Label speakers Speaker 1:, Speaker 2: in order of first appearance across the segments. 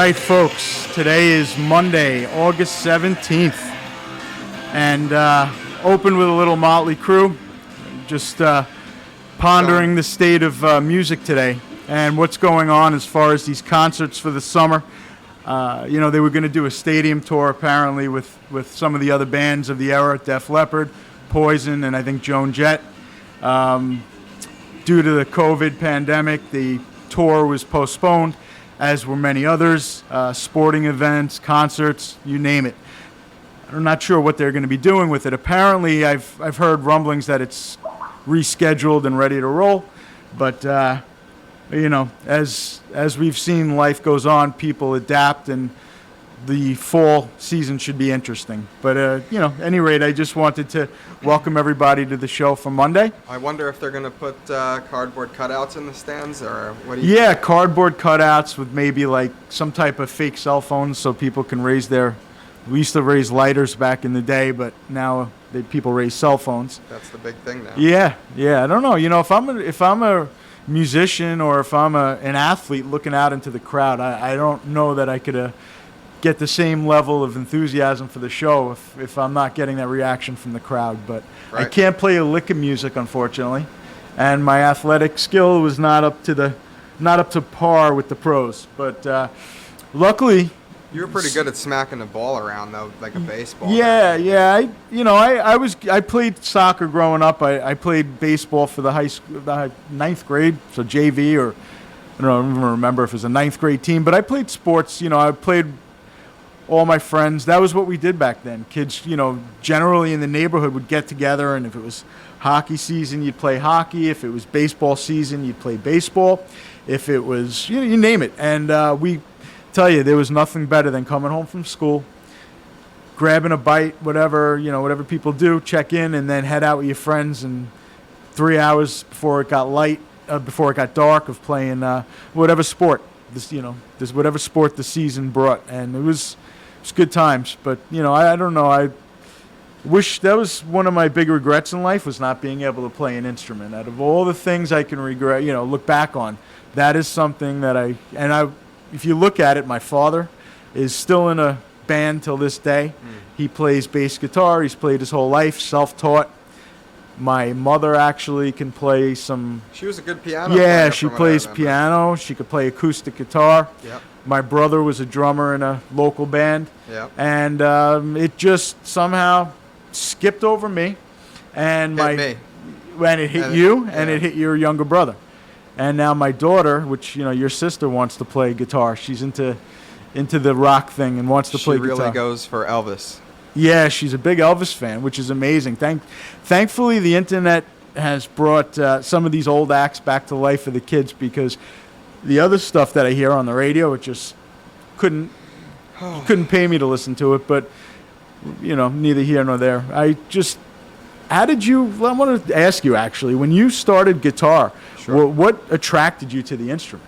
Speaker 1: right, folks. Today is Monday, August 17th. And open with a little Motley Crue. Just pondering the state of music today and what's going on as far as these concerts for the summer. They were going to do a stadium tour apparently with some of the other bands of the era, Def Leppard, Poison, and I think Joan Jett. Due to the COVID pandemic, the tour was postponed, as were many others, sporting events, concerts, you name it. I'm not sure what they're going to be doing with it. Apparently, I've heard rumblings that it's rescheduled and ready to roll, but as we've seen, life goes on, people adapt, and the fall season should be interesting. But at any rate, I just wanted to welcome everybody to the show for Monday.
Speaker 2: I wonder if they're going to put cardboard cutouts in the stands, or what do you think?
Speaker 1: Cardboard cutouts with maybe like some type of fake cell phones so people can raise their... We used to raise lighters back in the day, but now people raise cell phones.
Speaker 2: That's the big thing now.
Speaker 1: Yeah. I don't know. If I'm a musician or if I'm an athlete looking out into the crowd, I don't know that I could get the same level of enthusiasm for the show if I'm not getting that reaction from the crowd. But right. I can't play a lick of music, unfortunately, and my athletic skill was not up to par with the pros. But luckily,
Speaker 2: you were pretty good at smacking the ball around though, like a baseball.
Speaker 1: Yeah. I played soccer growing up. I played baseball for the ninth grade, so JV, or I don't even remember if it was a ninth grade team. But I played sports. I played. All my friends, that was what we did back then. Kids, generally in the neighborhood would get together, and if it was hockey season, you'd play hockey. If it was baseball season, you'd play baseball. If it was, you name it. And we tell you, there was nothing better than coming home from school, grabbing a bite, whatever people do, check in, and then head out with your friends. And 3 hours before it got dark, of playing whatever sport. Whatever sport the season brought, and it was good times. But I don't know. I wish that was one of my big regrets in life, was not being able to play an instrument. Out of all the things I can regret, look back on, that is something that if you look at it, my father is still in a band till this day. He plays bass guitar. He's played his whole life, self-taught. My mother actually can play some...
Speaker 2: She was a good piano player.
Speaker 1: Yeah, she plays piano. She could play acoustic guitar.
Speaker 2: Yep.
Speaker 1: My brother was a drummer in a local band.
Speaker 2: Yep.
Speaker 1: And it just somehow skipped over me. And when it hit you, and it hit your younger brother. And now my daughter, which, your sister wants to play guitar. She's into the rock thing and wants to play guitar.
Speaker 2: She really goes for Elvis.
Speaker 1: Yeah, she's a big Elvis fan, which is amazing. Thankfully, the internet has brought some of these old acts back to life for the kids, because the other stuff that I hear on the radio, it just couldn't pay me to listen to it. But neither here nor there. I wanted to ask you, actually, when you started guitar,
Speaker 2: sure,
Speaker 1: what attracted you to the instrument?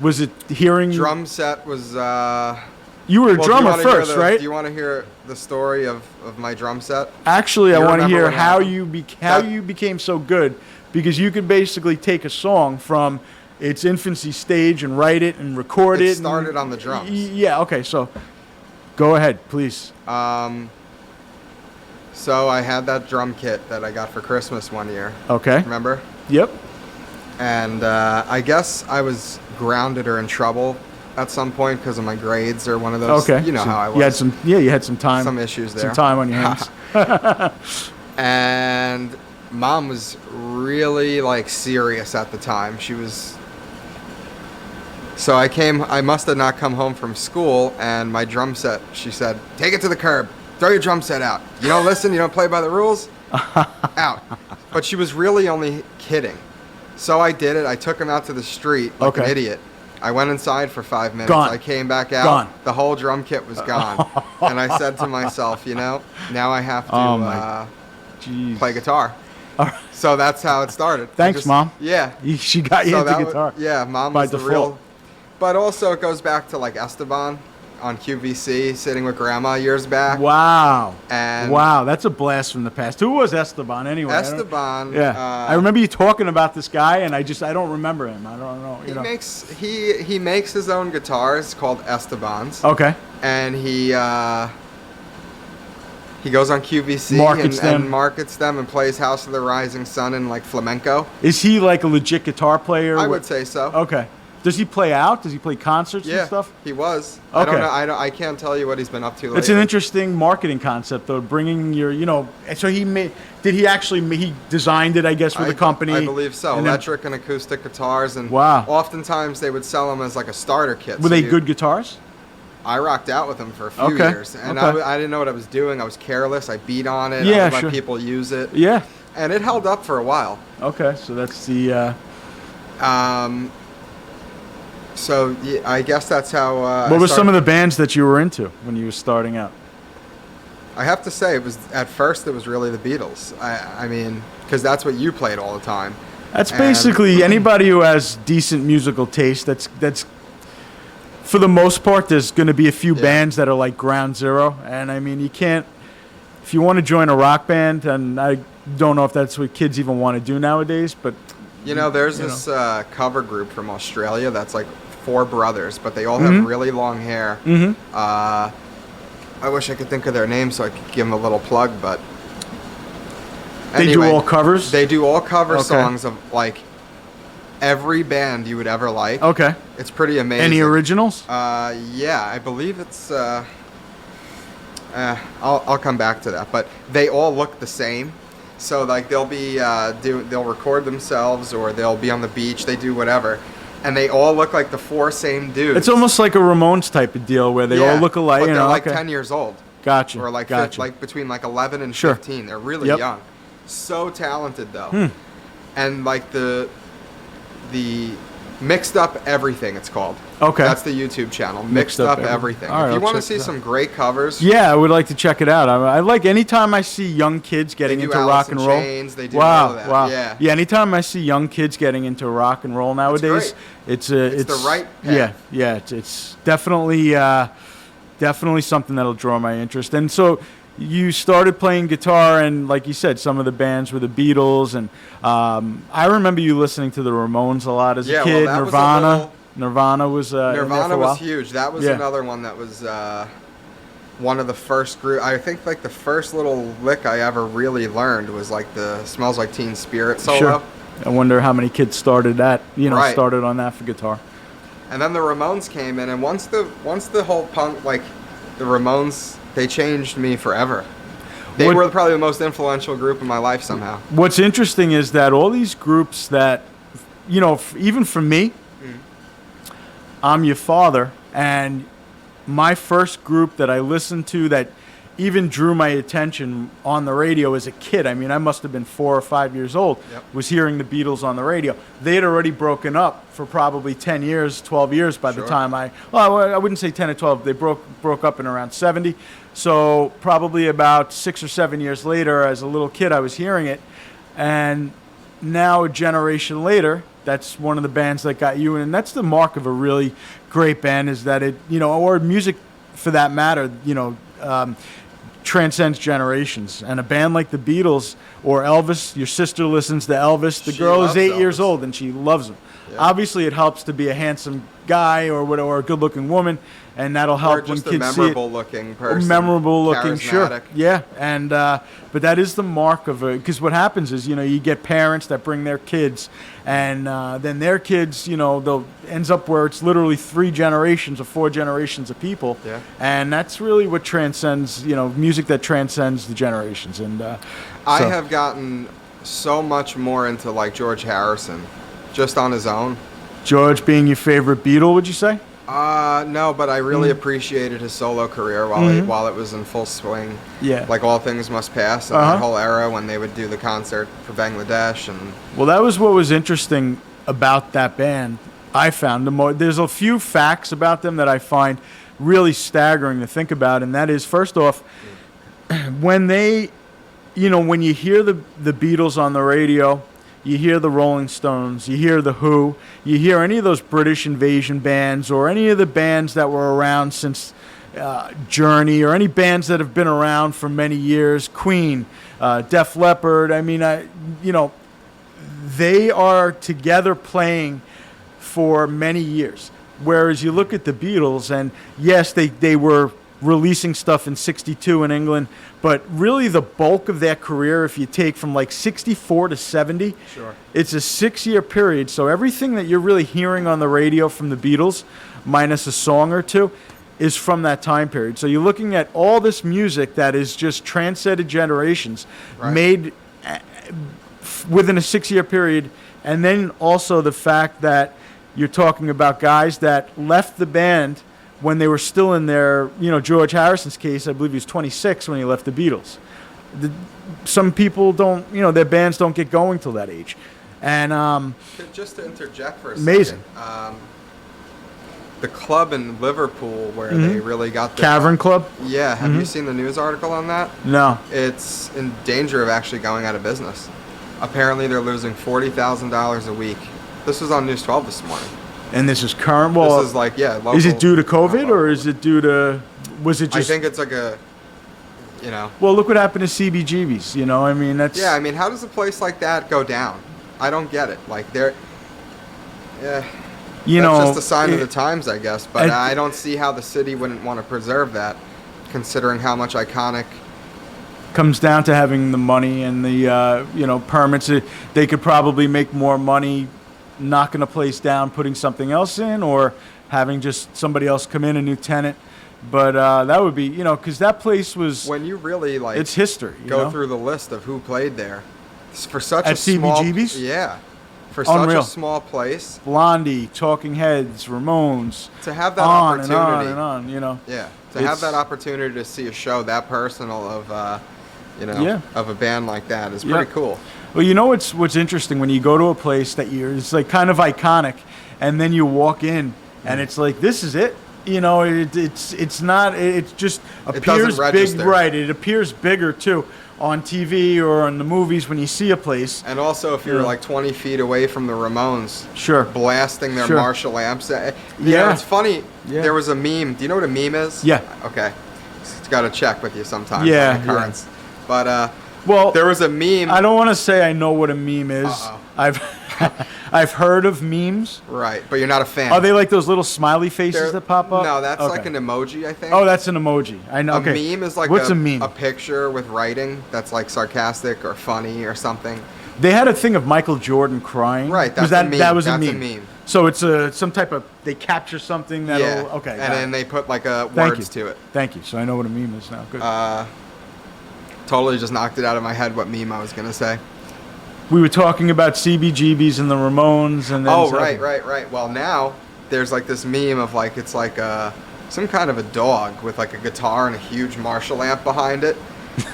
Speaker 1: Was it hearing?
Speaker 2: Drum set was.
Speaker 1: You were a drummer first, right?
Speaker 2: Do you want to hear the story of my drum set?
Speaker 1: Actually, I want to hear how you became so good, because you could basically take a song from its infancy stage and write it and record it.
Speaker 2: It started on the drums.
Speaker 1: Yeah, okay, so go ahead, please.
Speaker 2: So I had that drum kit that I got for Christmas one year.
Speaker 1: Okay.
Speaker 2: Remember?
Speaker 1: Yep.
Speaker 2: And I guess I was grounded or in trouble at some point because of my grades or one of those.
Speaker 1: Okay.
Speaker 2: You know how I was.
Speaker 1: You had some time.
Speaker 2: Some issues there.
Speaker 1: Some time on your hands.
Speaker 2: And Mom was really serious at the time. She was. So I must have not come home from school, and my drum set, she said, "Take it to the curb. Throw your drum set out. You don't listen, you don't play by the rules. Out." But she was really only kidding. So I did it. I took him out to the street like an idiot. I went inside for 5 minutes.
Speaker 1: Gone.
Speaker 2: I came back out.
Speaker 1: Gone.
Speaker 2: The whole drum kit was gone. And I said to myself, now I have to play guitar.
Speaker 1: All right.
Speaker 2: So that's how it started.
Speaker 1: Thanks, Mom.
Speaker 2: Yeah.
Speaker 1: She got you into guitar.
Speaker 2: Mom
Speaker 1: by
Speaker 2: was the
Speaker 1: default.
Speaker 2: real. But also it goes back to Esteban. on QVC sitting with Grandma years back.
Speaker 1: Wow.
Speaker 2: And
Speaker 1: wow, that's a blast from the past. Who was Esteban anyway?
Speaker 2: Esteban.
Speaker 1: Yeah. I remember you talking about this guy, and I don't remember him. I don't know.
Speaker 2: He makes his own guitars called Estebans.
Speaker 1: Okay.
Speaker 2: And he goes on QVC and markets them and plays House of the Rising Sun and like flamenco.
Speaker 1: Is he like a legit guitar player?
Speaker 2: I would say so.
Speaker 1: Okay. Does he play out? Does he play concerts and stuff?
Speaker 2: He was.
Speaker 1: Okay.
Speaker 2: I can't tell you what he's been up to lately.
Speaker 1: It's an interesting marketing concept, though. Bringing your, so he designed it, I guess, for the company.
Speaker 2: I believe so. Electric and acoustic guitars, and
Speaker 1: wow.
Speaker 2: Oftentimes they would sell them as like a starter kit.
Speaker 1: Were they good guitars?
Speaker 2: I rocked out with them for a few years, and I didn't know what I was doing. I was careless. I beat on it. I would let people use it.
Speaker 1: Yeah.
Speaker 2: And it held up for a while.
Speaker 1: Okay, so that's the.
Speaker 2: So yeah, I guess that's how.
Speaker 1: What were some of the bands that you were into when you were starting out?
Speaker 2: I have to say, at first it was really the Beatles. I mean, because that's what you played all the time.
Speaker 1: That's basically anybody who has decent musical taste. That's for the most part. There's going to be a few bands that are like ground zero, and I mean, you can't. If you want to join a rock band, and I don't know if that's what kids even want to do nowadays, but.
Speaker 2: There's this cover group from Australia that's like 4 brothers, but they all have really long hair.
Speaker 1: Mm-hmm.
Speaker 2: I wish I could think of their names so I could give them a little plug, but
Speaker 1: they do all covers?
Speaker 2: They do all cover songs of like every band you would ever like.
Speaker 1: Okay.
Speaker 2: It's pretty amazing.
Speaker 1: Any originals?
Speaker 2: Yeah, I believe it's I'll come back to that, but they all look the same. So like they'll record themselves or they'll be on the beach, they do whatever, and they all look like the 4 same dudes.
Speaker 1: It's almost like a Ramones type of deal where they all look alike.
Speaker 2: But they're like 10 years old.
Speaker 1: Gotcha.
Speaker 2: Or like like between like 11 and
Speaker 1: sure.
Speaker 2: 15. They're really young. So talented though. And like the Mixed Up Everything, it's called.
Speaker 1: Okay.
Speaker 2: That's the YouTube channel. Mixed Up Everything.
Speaker 1: All right,
Speaker 2: if you want to see some great covers.
Speaker 1: Yeah, I would like to check it out. I like anytime I see young kids getting into rock and roll.
Speaker 2: Chains, they do all of that.
Speaker 1: Wow.
Speaker 2: Yeah,
Speaker 1: anytime I see young kids getting into rock and roll nowadays, it's
Speaker 2: the right path.
Speaker 1: Yeah, it's definitely something that'll draw my interest. And so you started playing guitar, and like you said, some of the bands were the Beatles, and I remember you listening to the Ramones a lot as a kid.
Speaker 2: Well,
Speaker 1: Nirvana was
Speaker 2: Nirvana was huge. That was another one that was one of the first group. I think like the first little lick I ever really learned was like the "Smells Like Teen Spirit" solo.
Speaker 1: Sure. I wonder how many kids started that. Started on that for guitar.
Speaker 2: And then the Ramones came in, and once the whole punk, like the Ramones, they changed me forever. They were probably the most influential group in my life somehow.
Speaker 1: What's interesting is that all these groups that, even for me, I'm your father, and my first group that I listened to that even drew my attention on the radio as a kid, I mean, I must have been 4 or 5 years old, was hearing the Beatles on the radio. They had already broken up for probably 10 years, 12 years by the time I wouldn't say 10 or 12. They broke up in around 70. So probably about 6 or 7 years later, as a little kid, I was hearing it. And now a generation later, that's one of the bands that got you in. And that's the mark of a really great band, is that it, or music for that matter, transcends generations. And a band like the Beatles or Elvis, your sister listens to Elvis. The girl is 8 years old and she loves him. Yeah. Obviously, it helps to be a handsome guy or a good-looking woman, and that'll help when kids see it. Or just a memorable-looking person. Memorable-looking, sure. Yeah, and but that is the mark of a. Because what happens is, you get parents that bring their kids, and then their kids, they'll ends up where it's literally 3 generations or 4 generations of people. Yeah. And that's really what transcends, music that transcends the generations. And
Speaker 2: I have gotten so much more into like George Harrison, just on his own.
Speaker 1: George being your favorite Beatle, would you say?
Speaker 2: No, but I really appreciated his solo career while it was in full swing. Yeah. Like All Things Must Pass, and that whole era when they would do the concert for Bangladesh.
Speaker 1: Well, that was what was interesting about that band, I found. There's a few facts about them that I find really staggering to think about, and that is, first off, when they, when you hear the Beatles on the radio, you hear the Rolling Stones, you hear the Who, you hear any of those British invasion bands or any of the bands that were around since Journey, or any bands that have been around for many years, Queen, Def Leppard. I mean, they are together playing for many years. Whereas you look at the Beatles, and yes, they were releasing stuff in 62 in England, but really the bulk of their career, if you take from like 64 to 70,
Speaker 2: Sure.
Speaker 1: it's a 6-year period. So everything that you're really hearing on the radio from the Beatles, minus a song or two, is from that time period. So you're looking at all this music that is just transcended generations,
Speaker 2: Right.
Speaker 1: made within a 6-year period. And then also the fact that you're talking about guys that left the band when they were still in their, George Harrison's case, I believe he was 26 when he left the Beatles. Some people don't, their bands don't get going till that age. And
Speaker 2: Just to interject for a
Speaker 1: amazing.
Speaker 2: second, the club in Liverpool where they really got the
Speaker 1: Cavern Club?
Speaker 2: Yeah, have you seen the news article on that?
Speaker 1: No.
Speaker 2: It's in danger of actually going out of business. Apparently, they're losing $40,000 a week. This was on News 12 this morning.
Speaker 1: And this is current. Well,
Speaker 2: This is like, yeah, local,
Speaker 1: is it due to COVID,
Speaker 2: not
Speaker 1: or
Speaker 2: local.
Speaker 1: is it due to? Was it just?
Speaker 2: I think it's like a,
Speaker 1: Well, look what happened to CBGB's. I mean, that's.
Speaker 2: Yeah, I mean, how does a place like that go down? I don't get it. Like, they're. Yeah. That's just a sign of the times, I guess. But I don't see how the city wouldn't want to preserve that, considering how much iconic.
Speaker 1: Comes down to having the money and the permits. They could probably make more money knocking a place down, putting something else in, or having just somebody else come in, a new tenant. But that would be, because that place was.
Speaker 2: When you really like,
Speaker 1: it's history.
Speaker 2: Go through the list of who played there, for such
Speaker 1: At
Speaker 2: a small.
Speaker 1: CBGB's?
Speaker 2: Yeah, for
Speaker 1: Unreal.
Speaker 2: such a small place.
Speaker 1: Blondie, Talking Heads, Ramones.
Speaker 2: To have that
Speaker 1: on
Speaker 2: opportunity.
Speaker 1: and on and on.
Speaker 2: Yeah, to have that opportunity to see a show that personal of, of a band like that is pretty cool.
Speaker 1: Well, what's interesting when you go to a place that it's like kind of iconic, and then you walk in and it's like, this is it. It's not. It just appears big,
Speaker 2: register.
Speaker 1: right? It appears bigger too on TV or on the movies when you see a place.
Speaker 2: And also, if you're like 20 feet away from the Ramones,
Speaker 1: Sure.
Speaker 2: blasting their
Speaker 1: Sure.
Speaker 2: Marshall amps.
Speaker 1: Yeah.
Speaker 2: It's funny.
Speaker 1: Yeah.
Speaker 2: There was a meme. Do you know what a meme is?
Speaker 1: Yeah.
Speaker 2: Okay. It's got to check with you sometimes.
Speaker 1: Yeah,
Speaker 2: On the currents. But
Speaker 1: Well,
Speaker 2: there was a meme.
Speaker 1: I don't want to say I know what a meme is.
Speaker 2: Uh-oh.
Speaker 1: I've heard of memes.
Speaker 2: Right, but you're not a fan.
Speaker 1: Are they like those little smiley faces
Speaker 2: They're-
Speaker 1: that pop up?
Speaker 2: No, that's
Speaker 1: Okay.
Speaker 2: like an emoji, I think.
Speaker 1: Oh, that's an emoji. I know.
Speaker 2: A
Speaker 1: Okay.
Speaker 2: meme is like
Speaker 1: What's a meme?
Speaker 2: a picture with writing that's like sarcastic or funny or something.
Speaker 1: They had a thing of Michael Jordan crying.
Speaker 2: Right,
Speaker 1: Was
Speaker 2: that's a meme.
Speaker 1: That was
Speaker 2: That's
Speaker 1: a
Speaker 2: a
Speaker 1: meme.
Speaker 2: meme.
Speaker 1: So it's some type of, they capture something that'll.
Speaker 2: Yeah.
Speaker 1: Okay.
Speaker 2: And
Speaker 1: got
Speaker 2: then
Speaker 1: it.
Speaker 2: they put like
Speaker 1: Thank
Speaker 2: words
Speaker 1: you.
Speaker 2: to it.
Speaker 1: Thank you. So I know what a meme is now. Good.
Speaker 2: Totally just knocked it out of my head what meme I was gonna say.
Speaker 1: We were talking about CBGBs and the Ramones, and then
Speaker 2: Oh, right. Well, now there's like this meme of like it's like some kind of a dog with like a guitar and a huge Marshall amp behind it,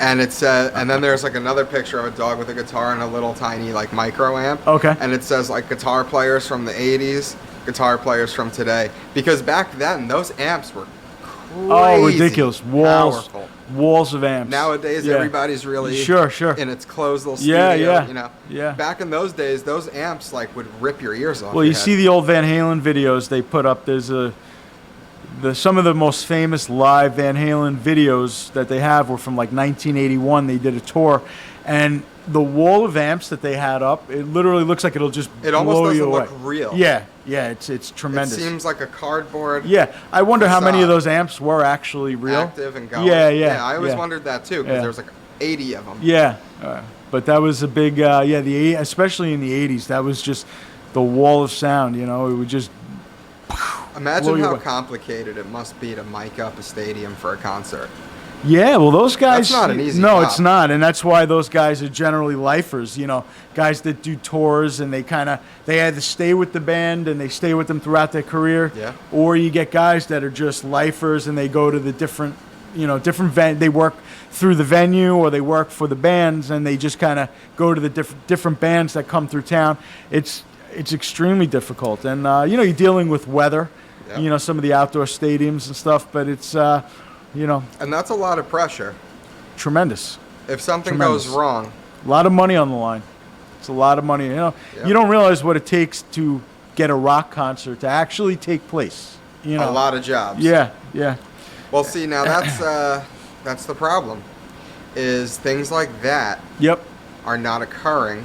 Speaker 2: and it says, and then there's like another picture of a dog with a guitar and a little tiny like micro amp.
Speaker 1: Okay.
Speaker 2: And it says like guitar players from the '80s, guitar players from today, because back then those amps were crazy.
Speaker 1: Oh, ridiculous!
Speaker 2: Powerful.
Speaker 1: Walls of amps.
Speaker 2: Nowadays,
Speaker 1: Yeah.
Speaker 2: everybody's really
Speaker 1: Sure.
Speaker 2: in its closed little
Speaker 1: Yeah,
Speaker 2: studio.
Speaker 1: yeah,
Speaker 2: You know,
Speaker 1: yeah.
Speaker 2: Back in those days, those amps like would rip your ears off.
Speaker 1: Well,
Speaker 2: your
Speaker 1: you
Speaker 2: head.
Speaker 1: see the old Van Halen videos they put up. There's some of the most famous live Van Halen videos that they have were from like 1981. They did a tour, and the wall of amps that they had up, it literally looks like it'll just
Speaker 2: It almost
Speaker 1: blow
Speaker 2: doesn't
Speaker 1: you away.
Speaker 2: look real.
Speaker 1: Yeah, it's
Speaker 2: It
Speaker 1: tremendous.
Speaker 2: seems like a cardboard.
Speaker 1: Yeah, I wonder how many of
Speaker 2: facade.
Speaker 1: those amps were actually real.
Speaker 2: Active and going.
Speaker 1: Yeah.
Speaker 2: I always wondered that too because
Speaker 1: Yeah.
Speaker 2: there was like 80 of them.
Speaker 1: Yeah, but that was a big, especially in the 80s, that was just the wall of sound, it would just, blow
Speaker 2: Imagine
Speaker 1: you
Speaker 2: how
Speaker 1: away.
Speaker 2: complicated it must be to mic up a stadium for a concert.
Speaker 1: yeah, well, those guys,
Speaker 2: That's not an easy
Speaker 1: no,
Speaker 2: job.
Speaker 1: it's not, and that's why those guys are generally lifers, guys that do tours, and they either stay with the band, and they stay with them throughout their career,
Speaker 2: Yeah.
Speaker 1: or you get guys that are just lifers, and they go to the different, they work through the venue, or they work for the bands, and they just kind of go to the different bands that come through town. It's extremely difficult, and you're dealing with weather,
Speaker 2: Yeah.
Speaker 1: some of the outdoor stadiums and stuff, but it's
Speaker 2: And that's a lot of pressure.
Speaker 1: tremendous.
Speaker 2: If something
Speaker 1: Tremendous.
Speaker 2: goes wrong,
Speaker 1: A lot of money on the line. It's a lot of money.
Speaker 2: Yeah.
Speaker 1: You don't realize what it takes to get a rock concert to actually take place.
Speaker 2: a lot of jobs.
Speaker 1: Yeah.
Speaker 2: Well, see, now that's the problem. Is things like that
Speaker 1: Yep.
Speaker 2: are not occurring,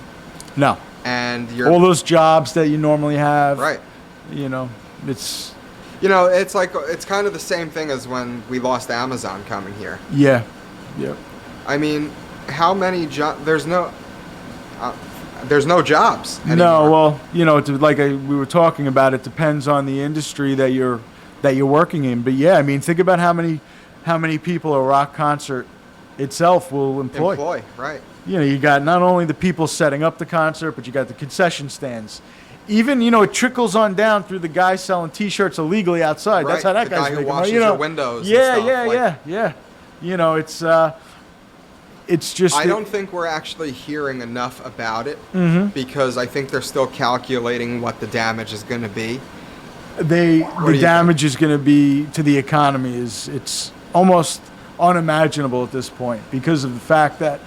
Speaker 1: No.
Speaker 2: and you're
Speaker 1: All those jobs that you normally have.
Speaker 2: right.
Speaker 1: You know, it's
Speaker 2: It's like it's kind of the same thing as when we lost Amazon coming here.
Speaker 1: yeah. Yep.
Speaker 2: I mean, how many jobs? There's no jobs anymore.
Speaker 1: No, well, we were talking about, it depends on the industry that you're working in. But yeah, I mean, think about how many people a rock concert itself will employ.
Speaker 2: Right.
Speaker 1: You got not only the people setting up the concert, but you got the concession stands. Even, it trickles on down through the guy selling T-shirts illegally outside. That's
Speaker 2: Right.
Speaker 1: how that
Speaker 2: The
Speaker 1: guy's
Speaker 2: guy who
Speaker 1: making
Speaker 2: washes
Speaker 1: money.
Speaker 2: your windows and
Speaker 1: Yeah,
Speaker 2: stuff,
Speaker 1: yeah,
Speaker 2: like-
Speaker 1: yeah. It's just.
Speaker 2: I don't think we're actually hearing enough about it
Speaker 1: Mm-hmm.
Speaker 2: because I think they're still calculating what the damage is going to be. do
Speaker 1: The
Speaker 2: you
Speaker 1: damage is going to be to the economy it's almost unimaginable at this point, because of the fact that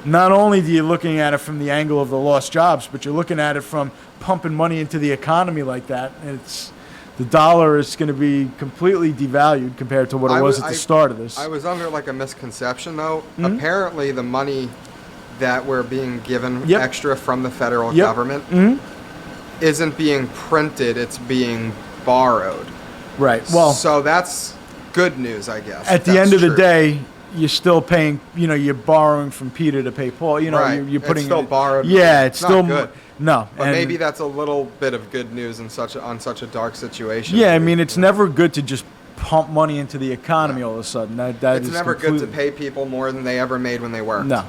Speaker 1: not only are you looking at it from the angle of the lost jobs, but you're looking at it from pumping money into the economy like that. The dollar is going to be completely devalued compared to what it was at the start of this.
Speaker 2: I was under like a misconception though. Apparently the money that we're being given
Speaker 1: Yep.
Speaker 2: extra from the federal
Speaker 1: Yep.
Speaker 2: government isn't being printed, it's being borrowed.
Speaker 1: Right. Well,
Speaker 2: So that's good news, I guess.
Speaker 1: at the
Speaker 2: That's
Speaker 1: end of the
Speaker 2: true.
Speaker 1: day, you're still paying. You're borrowing from Peter to pay Paul.
Speaker 2: Right.
Speaker 1: You're putting
Speaker 2: It's still borrowed.
Speaker 1: Yeah, it's
Speaker 2: It's not
Speaker 1: still
Speaker 2: good.
Speaker 1: No,
Speaker 2: But
Speaker 1: and-
Speaker 2: maybe that's a little bit of good news in on such a dark situation.
Speaker 1: Yeah, I mean, it's never good to just pump money into the economy all of a sudden. That
Speaker 2: It's
Speaker 1: is
Speaker 2: never good to
Speaker 1: completely-
Speaker 2: pay people more than they ever made when they worked.
Speaker 1: No,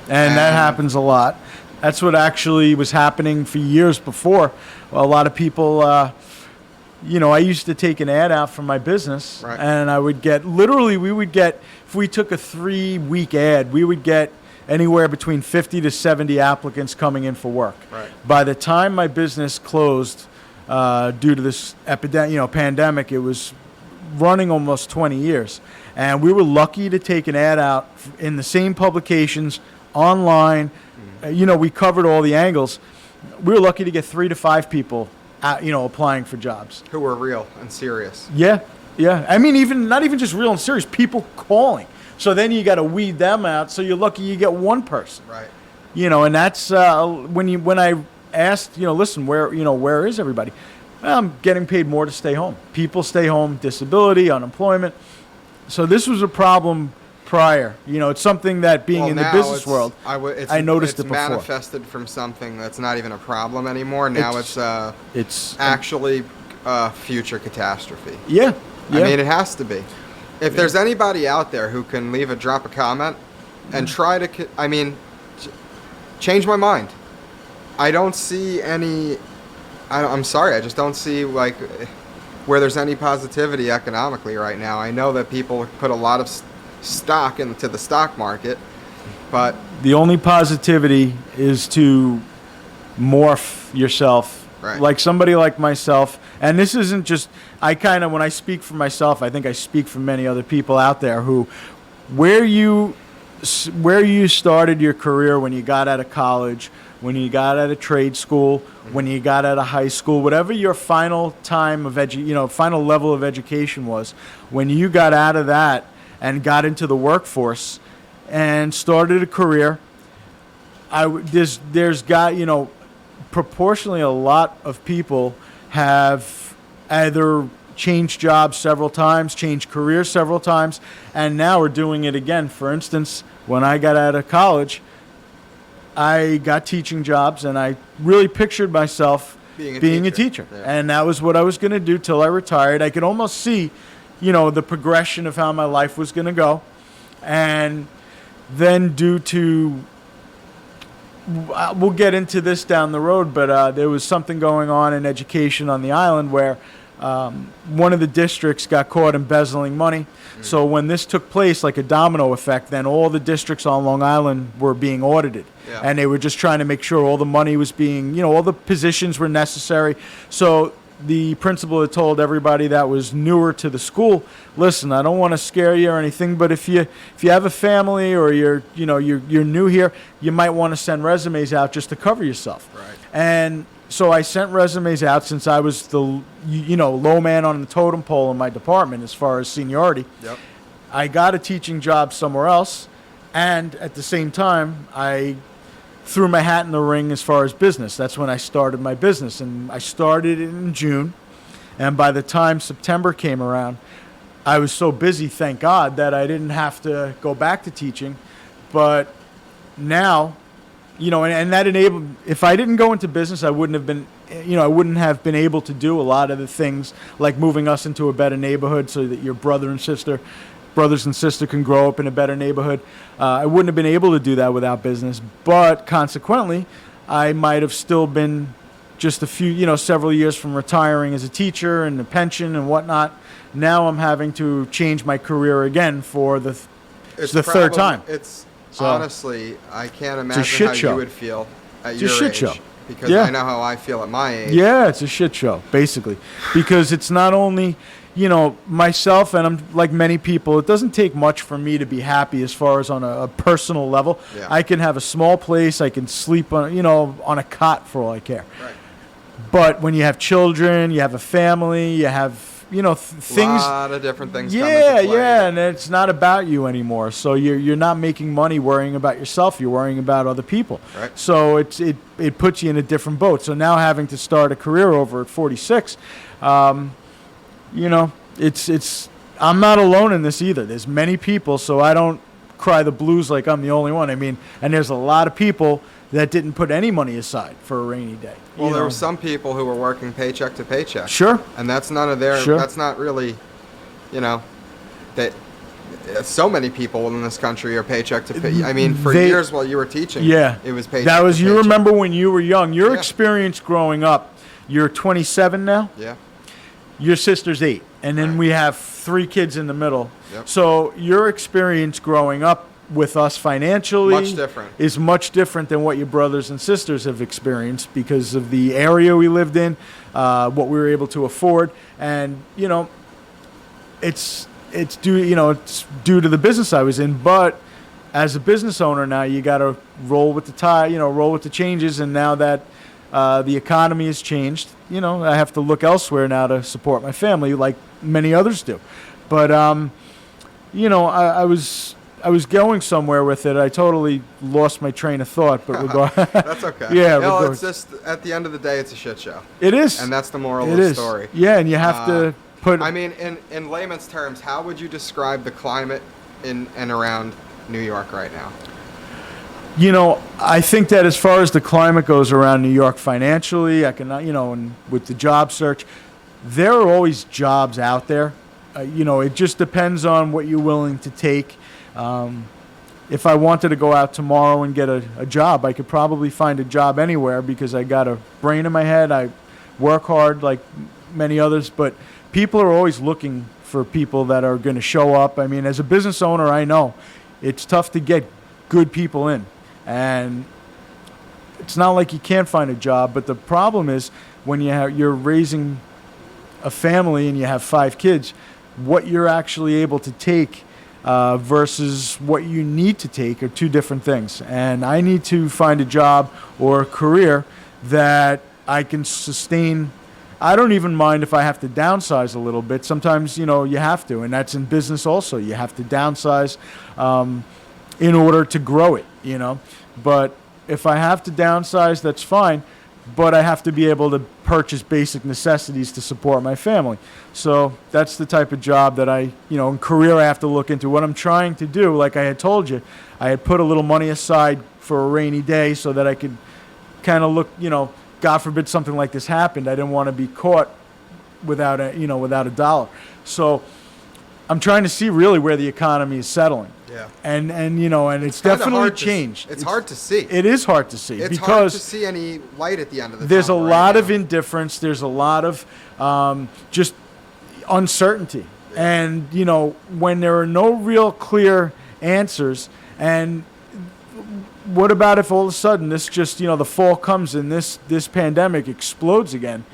Speaker 1: and that happens a lot. That's what actually was happening for years before. Well, a lot of people, I used to take an ad out for my business,
Speaker 2: Right.
Speaker 1: and we would get, if we took a 3-week ad, we would get anywhere between 50 to 70 applicants coming in for work.
Speaker 2: Right.
Speaker 1: By the time my business closed, due to this pandemic, it was running almost 20 years. And we were lucky to take an ad out in the same publications, online. We covered all the angles. We were lucky to get 3 to 5 people, applying for jobs.
Speaker 2: Who were real and serious.
Speaker 1: Yeah, yeah. I mean, not even just real and serious, people calling. So then you got to weed them out. So you're lucky you get one person.
Speaker 2: Right.
Speaker 1: And that's when I asked, listen, where is everybody? Well, I'm getting paid more to stay home. People stay home, disability, unemployment. So this was a problem prior. It's something that being
Speaker 2: Well,
Speaker 1: in the
Speaker 2: now
Speaker 1: business
Speaker 2: it's-
Speaker 1: world, I noticed
Speaker 2: it's
Speaker 1: it before.
Speaker 2: manifested from something that's not even a problem anymore. Now
Speaker 1: It's
Speaker 2: actually a future catastrophe.
Speaker 1: yeah.
Speaker 2: I mean, it has to be. If there's anybody out there who can drop a comment and try to, change my mind. I don't see any. I'm sorry, I just don't see where there's any positivity economically right now. I know that people put a lot of stock into the stock market, but
Speaker 1: The only positivity is to morph yourself.
Speaker 2: Right.
Speaker 1: Like somebody like myself, and this isn't just, when I speak for myself, I think I speak for many other people out there who, where you started your career when you got out of college, when you got out of trade school, when you got out of high school, whatever your final time of final level of education was, when you got out of that and got into the workforce and started a career, there's got, proportionally a lot of people have either changed jobs several times, changed careers several times, and now are doing it again. For instance, when I got out of college, I got teaching jobs, and I really pictured myself being a teacher.
Speaker 2: Yeah.
Speaker 1: And that was what I was going to do till I retired. I could almost see, the progression of how my life was going to go. And then due to, we'll get into this down the road, but there was something going on in education on the island where one of the districts got caught embezzling money. So when this took place, like a domino effect, then all the districts on Long Island were being audited.
Speaker 2: Yeah.
Speaker 1: And they were just trying to make sure all the money was being, all the positions were necessary. So the principal had told everybody that was newer to the school, listen, I don't want to scare you or anything, but if you have a family or you're new here, you might want to send resumes out just to cover yourself.
Speaker 2: Right.
Speaker 1: And so I sent resumes out since I was the low man on the totem pole in my department as far as seniority.
Speaker 2: Yep.
Speaker 1: I got a teaching job somewhere else, and at the same time, I threw my hat in the ring as far as business. That's when I started my business, and I started in June, and by the time September came around, I was so busy, thank God, that I didn't have to go back to teaching. But now, and that enabled, if I didn't go into business, I wouldn't have been able to do a lot of the things like moving us into a better neighborhood so that your brothers and sisters can grow up in a better neighborhood. I wouldn't have been able to do that without business, but consequently, I might have still been just several years from retiring as a teacher and a pension and whatnot. Now I'm having to change my career again for the third time.
Speaker 2: Honestly, I can't imagine how
Speaker 1: show.
Speaker 2: you would feel at
Speaker 1: It's
Speaker 2: your
Speaker 1: a shit
Speaker 2: age.
Speaker 1: show.
Speaker 2: Because
Speaker 1: Yeah.
Speaker 2: I know how I feel at my age.
Speaker 1: Yeah, it's a shit show, basically. Because it's not only, myself, and I'm like many people, it doesn't take much for me to be happy as far as on a personal level.
Speaker 2: Yeah.
Speaker 1: I can have a small place, I can sleep on a cot for all I care.
Speaker 2: Right.
Speaker 1: But when you have children, you have a family, you have, things.
Speaker 2: A lot of different things come
Speaker 1: Yeah,
Speaker 2: into play.
Speaker 1: yeah, and it's not about you anymore. So you're not making money worrying about yourself. You're worrying about other people.
Speaker 2: Right.
Speaker 1: So it puts you in a different boat. So now having to start a career over at 46, it's I'm not alone in this either. There's many people, so I don't cry the blues like I'm the only one. I mean, and there's a lot of people that didn't put any money aside for a rainy day.
Speaker 2: Well, there were some people who were working paycheck to paycheck.
Speaker 1: Sure.
Speaker 2: And that's none of their.
Speaker 1: Sure.
Speaker 2: That's not really, that. So many people in this country are paycheck to pay. I mean, for years while you were teaching,
Speaker 1: yeah,
Speaker 2: it was paycheck.
Speaker 1: That was
Speaker 2: to
Speaker 1: you.
Speaker 2: paycheck.
Speaker 1: Remember when you were young? Your
Speaker 2: Yeah.
Speaker 1: experience growing up. You're 27 now.
Speaker 2: Yeah.
Speaker 1: Your sister's 8, and then
Speaker 2: Right.
Speaker 1: we have 3 kids in the middle.
Speaker 2: Yep.
Speaker 1: So your experience growing up with us financially
Speaker 2: Much different.
Speaker 1: is much different than what your brothers and sisters have experienced because of the area we lived in, what we were able to afford, and it's due to the business I was in. But as a business owner now, you got to roll with the tide, roll with the changes, and now that the economy has changed, I have to look elsewhere now to support my family, like many others do. But I was going somewhere with it. I totally lost my train of thought. But
Speaker 2: That's okay.
Speaker 1: Yeah,
Speaker 2: it's just at the end of the day, it's a shit show.
Speaker 1: It is,
Speaker 2: And that's the moral
Speaker 1: it
Speaker 2: of the
Speaker 1: is.
Speaker 2: story.
Speaker 1: Yeah, and you have to put.
Speaker 2: I mean, in layman's terms, how would you describe the climate in and around New York right now?
Speaker 1: I think that as far as the climate goes around New York financially, and with the job search, there are always jobs out there. It just depends on what you're willing to take. If I wanted to go out tomorrow and get a job, I could probably find a job anywhere because I got a brain in my head. I work hard like many others, but people are always looking for people that are going to show up. I mean, as a business owner, I know it's tough to get good people in. And it's not like you can't find a job, but the problem is when you're raising a family and you have 5 kids, what you're actually able to take versus what you need to take are 2 different things. And I need to find a job or a career that I can sustain. I don't even mind if I have to downsize a little bit. Sometimes, you have to, and that's in business also. You have to downsize in order to grow it, But if I have to downsize, that's fine. But I have to be able to purchase basic necessities to support my family. So that's the type of job that in career I have to look into. What I'm trying to do, like I had told you, I had put a little money aside for a rainy day so that I could kind of look, God forbid something like this happened. I didn't want to be caught without a dollar. So I'm trying to see really where the economy is settling.
Speaker 2: Yeah.
Speaker 1: And it's definitely changed.
Speaker 2: It's hard to see.
Speaker 1: It is hard to see
Speaker 2: It's
Speaker 1: because
Speaker 2: hard to see any light at the end of the
Speaker 1: there's a
Speaker 2: tunnel
Speaker 1: lot
Speaker 2: right
Speaker 1: of
Speaker 2: now.
Speaker 1: indifference. There's a lot of just uncertainty.
Speaker 2: Yeah.
Speaker 1: And, when there are no real clear answers, and what about if all of a sudden this just, the fall comes and this pandemic explodes again?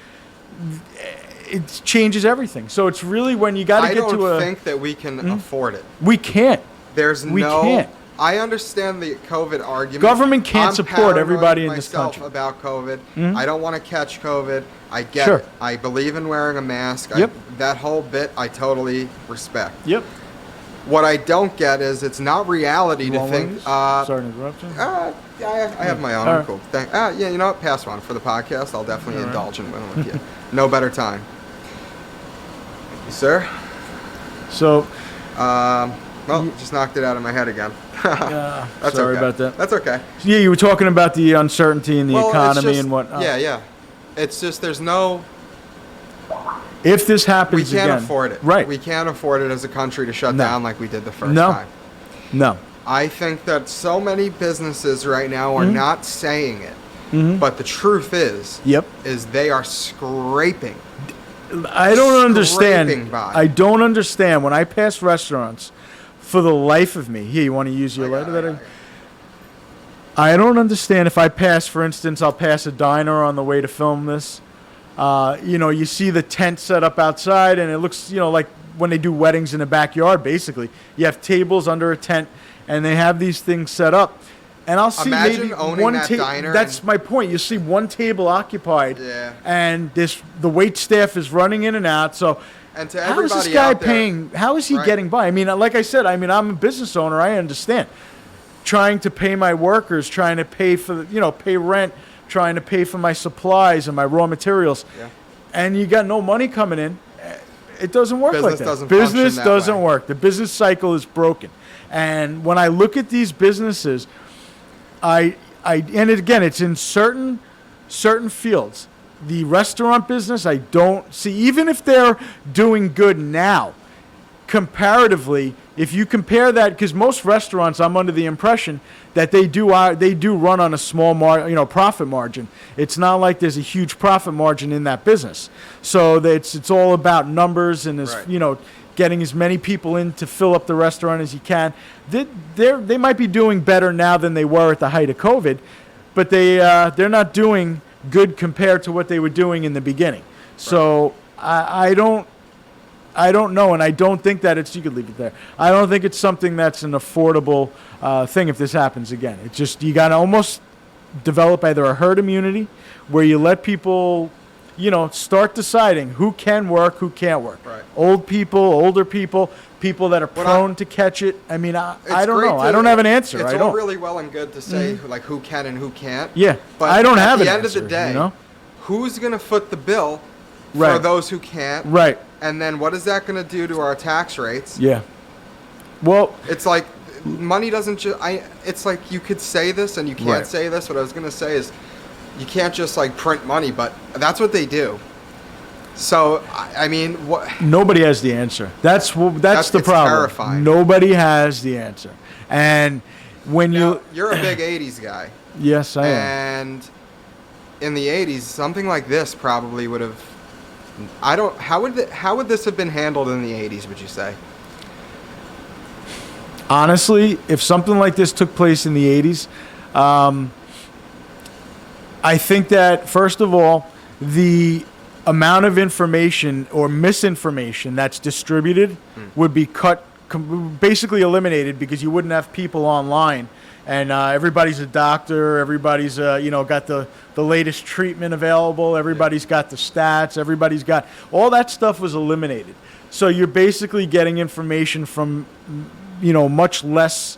Speaker 1: it changes everything. So it's really when you got to
Speaker 2: I
Speaker 1: get to
Speaker 2: don't
Speaker 1: a.
Speaker 2: think that we can afford it.
Speaker 1: We can't. We can't.
Speaker 2: I understand the COVID argument.
Speaker 1: Government can't
Speaker 2: I'm
Speaker 1: support
Speaker 2: paranoid
Speaker 1: everybody in this
Speaker 2: myself
Speaker 1: country.
Speaker 2: about COVID. I don't want to catch COVID. I get
Speaker 1: Sure.
Speaker 2: it. I believe in wearing a mask.
Speaker 1: Yep.
Speaker 2: That whole bit I totally respect.
Speaker 1: Yep.
Speaker 2: What I don't get is it's not reality to think.
Speaker 1: Sorry to interrupt you.
Speaker 2: I have my own.
Speaker 1: All right.
Speaker 2: Cool. Yeah, you know what? Pass one for the podcast. I'll definitely
Speaker 1: All right.
Speaker 2: indulge in one with you. No better time. Sir?
Speaker 1: So.
Speaker 2: Well, just knocked it out of my head again. That's
Speaker 1: Sorry
Speaker 2: okay.
Speaker 1: about that.
Speaker 2: That's okay.
Speaker 1: Yeah, you were talking about the uncertainty in the
Speaker 2: Well, it's
Speaker 1: economy
Speaker 2: just-
Speaker 1: and whatnot.
Speaker 2: Yeah. It's just there's no.
Speaker 1: If this
Speaker 2: We
Speaker 1: happens
Speaker 2: can't
Speaker 1: again,
Speaker 2: afford it.
Speaker 1: right?
Speaker 2: We can't afford it as a country to shut
Speaker 1: No.
Speaker 2: down like we did the first
Speaker 1: No.
Speaker 2: time.
Speaker 1: No.
Speaker 2: I think that so many businesses right now are not saying it, but the truth is,
Speaker 1: Yep.
Speaker 2: is they are scraping.
Speaker 1: I don't understand.
Speaker 2: Scraping by.
Speaker 1: I don't understand when I pass restaurants. For the life of me, here you want to use your letter. I don't understand if I pass, for instance, I'll pass a diner on the way to film this. You see the tent set up outside, and it looks, like when they do weddings in the backyard. Basically, you have tables under a tent, and they have these things set up. And I'll see
Speaker 2: Imagine
Speaker 1: maybe
Speaker 2: owning
Speaker 1: one
Speaker 2: that
Speaker 1: table.
Speaker 2: diner
Speaker 1: That's
Speaker 2: and-
Speaker 1: my point. You see one table occupied,
Speaker 2: Yeah.
Speaker 1: and the wait staff is running in and out. So.
Speaker 2: And to
Speaker 1: How is
Speaker 2: everybody
Speaker 1: this guy
Speaker 2: out there,
Speaker 1: paying? How is he
Speaker 2: Right.
Speaker 1: getting by? I mean, like I said, I'm a business owner. I understand. Trying to pay my workers, trying to pay for, pay rent, trying to pay for my supplies and my raw materials.
Speaker 2: Yeah.
Speaker 1: And you got no money coming in. It doesn't work
Speaker 2: Business
Speaker 1: like that.
Speaker 2: doesn't
Speaker 1: Business
Speaker 2: function that
Speaker 1: doesn't
Speaker 2: way.
Speaker 1: work. The business cycle is broken. And when I look at these businesses, and again, it's in certain fields. The restaurant business, I don't see, even if they're doing good now, comparatively, if you compare that, because most restaurants, I'm under the impression that they do run on a small profit margin. It's not like there's a huge profit margin in that business. So it's all about numbers and
Speaker 2: Right.
Speaker 1: Getting as many people in to fill up the restaurant as you can. They might be doing better now than they were at the height of COVID, but they're not doing good compared to what they were doing in the beginning. So I don't know, and I don't think that you could leave it there. I don't think it's something that's an affordable thing if this happens again. It's just, you got to almost develop either a herd immunity where you let people, start deciding who can work, who can't work.
Speaker 2: Right.
Speaker 1: Older people, people that are prone to catch it. I mean, I don't
Speaker 2: great
Speaker 1: know. I don't have an answer.
Speaker 2: It's
Speaker 1: I
Speaker 2: all
Speaker 1: don't.
Speaker 2: really well and good to say who can and who can't.
Speaker 1: Yeah,
Speaker 2: But
Speaker 1: I don't have
Speaker 2: at
Speaker 1: an
Speaker 2: the end
Speaker 1: answer,
Speaker 2: of the day, who's going to foot the bill for
Speaker 1: Right.
Speaker 2: those who can't?
Speaker 1: Right.
Speaker 2: And then what is that going to do to our tax rates?
Speaker 1: Yeah. Well,
Speaker 2: It's like money doesn't just. It's like you could say this and you can't
Speaker 1: Right.
Speaker 2: say this. What I was going to say is, you can't just print money, but that's what they do. So I mean, what?
Speaker 1: nobody has the answer. That's the
Speaker 2: it's
Speaker 1: problem.
Speaker 2: terrifying.
Speaker 1: Nobody has the answer. And when
Speaker 2: Now, you're a big '80s guy,
Speaker 1: yes, I am.
Speaker 2: and in the '80s, something like this probably would have. I don't. How would this have been handled in the '80s? Would you say?
Speaker 1: Honestly, if something like this took place in the 80s, I think that, first of all, the amount of information or misinformation that's distributed would be basically eliminated, because you wouldn't have people online. And everybody's a doctor. Everybody's, got the latest treatment available. Everybody's got the stats. Everybody's got all that stuff was eliminated. So you're basically getting information from, much less,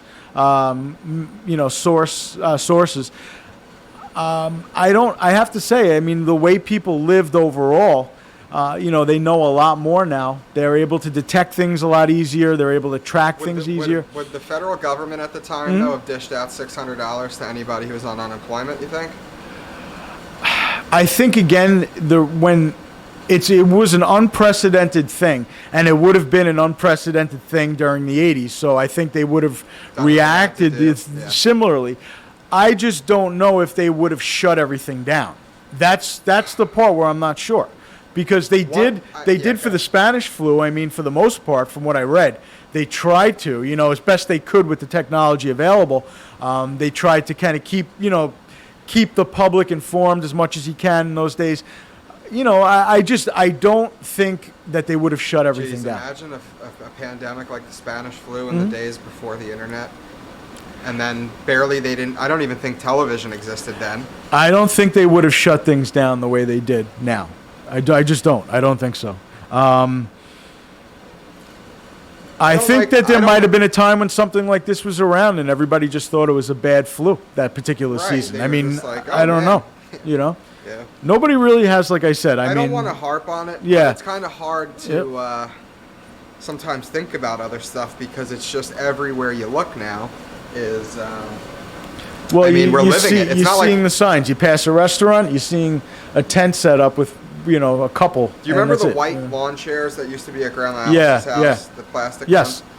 Speaker 1: sources. I have to say, I mean, the way people lived overall, they know a lot more now. They're able to detect things a lot easier. They're able to track things easier.
Speaker 2: Would the federal government at the time, though, have dished out $600 to anybody who was on unemployment, you think?
Speaker 1: I think, again, it was an unprecedented thing, and it would have been an unprecedented thing during the 80s, so I think they would have
Speaker 2: Done what they had to
Speaker 1: reacted
Speaker 2: do, yeah.
Speaker 1: similarly. I just don't know if they would have shut everything down. That's the part where I'm not sure. Because they did for the Spanish flu. I mean, for the most part, from what I read, they tried to, as best they could with the technology available. They tried to kind of keep the public informed as much as you can in those days. I don't think that they would have shut everything
Speaker 2: Jeez,
Speaker 1: down.
Speaker 2: imagine a pandemic like the Spanish flu in
Speaker 1: Mm-hmm.
Speaker 2: the days before the internet. And then barely they didn't, I don't even think television existed then.
Speaker 1: I don't think they would have shut things down the way they did now. I just don't. I don't think so. I think that there might have been a time when something like this was around and everybody just thought it was a bad flu that particular
Speaker 2: Right,
Speaker 1: season.
Speaker 2: they
Speaker 1: I
Speaker 2: were
Speaker 1: mean,
Speaker 2: just like,
Speaker 1: I
Speaker 2: "Oh,
Speaker 1: don't
Speaker 2: man."
Speaker 1: know.
Speaker 2: Yeah.
Speaker 1: Nobody really has, like I said. I
Speaker 2: don't
Speaker 1: mean,
Speaker 2: want to harp on it.
Speaker 1: Yeah.
Speaker 2: But it's kind of hard to sometimes think about other stuff because it's just everywhere you look now is.
Speaker 1: Well,
Speaker 2: I mean, we're living it. It's
Speaker 1: you're
Speaker 2: not like-
Speaker 1: seeing the signs. You pass a restaurant, you're seeing a tent set up with, a couple.
Speaker 2: Do you remember the white lawn chairs that used to be at Grandma Alice's house? The plastic
Speaker 1: Yes.
Speaker 2: ones?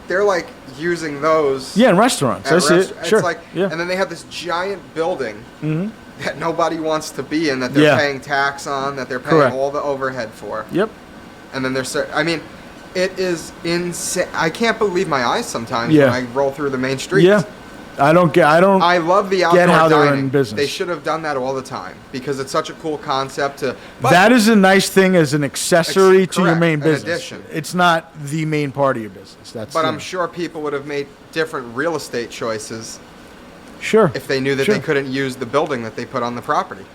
Speaker 2: They're like using those.
Speaker 1: Yeah, in restaurants.
Speaker 2: at
Speaker 1: I see it.
Speaker 2: It's
Speaker 1: Sure.
Speaker 2: like,
Speaker 1: yeah.
Speaker 2: and then they have this giant building
Speaker 1: Mm-hmm.
Speaker 2: that nobody wants to be in, that they're
Speaker 1: Yeah.
Speaker 2: paying tax on, that they're paying
Speaker 1: Correct.
Speaker 2: all the overhead for.
Speaker 1: Yep.
Speaker 2: And then I mean, it is insane. I can't believe my eyes sometimes
Speaker 1: Yeah.
Speaker 2: when I roll through the main streets.
Speaker 1: Yeah. I don't.
Speaker 2: I love the outdoor
Speaker 1: get how they're
Speaker 2: dining.
Speaker 1: in business.
Speaker 2: They should have done that all the time because it's such a cool concept to.
Speaker 1: That is a nice thing as an accessory to your
Speaker 2: correct,
Speaker 1: main
Speaker 2: an
Speaker 1: business.
Speaker 2: addition.
Speaker 1: It's not the main part of your business.
Speaker 2: But I'm sure people would have made different real estate choices
Speaker 1: sure
Speaker 2: if they knew that
Speaker 1: Sure.
Speaker 2: they couldn't use the building that they put on the property.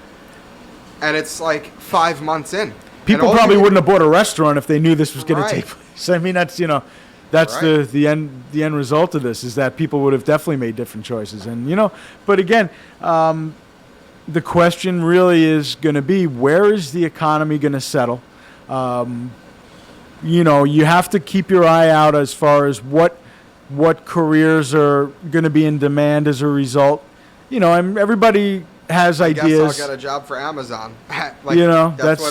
Speaker 2: And it's like 5 months in.
Speaker 1: People
Speaker 2: And
Speaker 1: probably wouldn't have bought a restaurant if they knew this was going
Speaker 2: Right.
Speaker 1: to take place. I mean, that's
Speaker 2: Right.
Speaker 1: the end result of this is that people would have definitely made different choices. And but again, the question really is going to be, where is the economy going to settle? You have to keep your eye out as far as what careers are going to be in demand as a result. Everybody has
Speaker 2: I
Speaker 1: ideas.
Speaker 2: guess I'll get a job for Amazon. That's what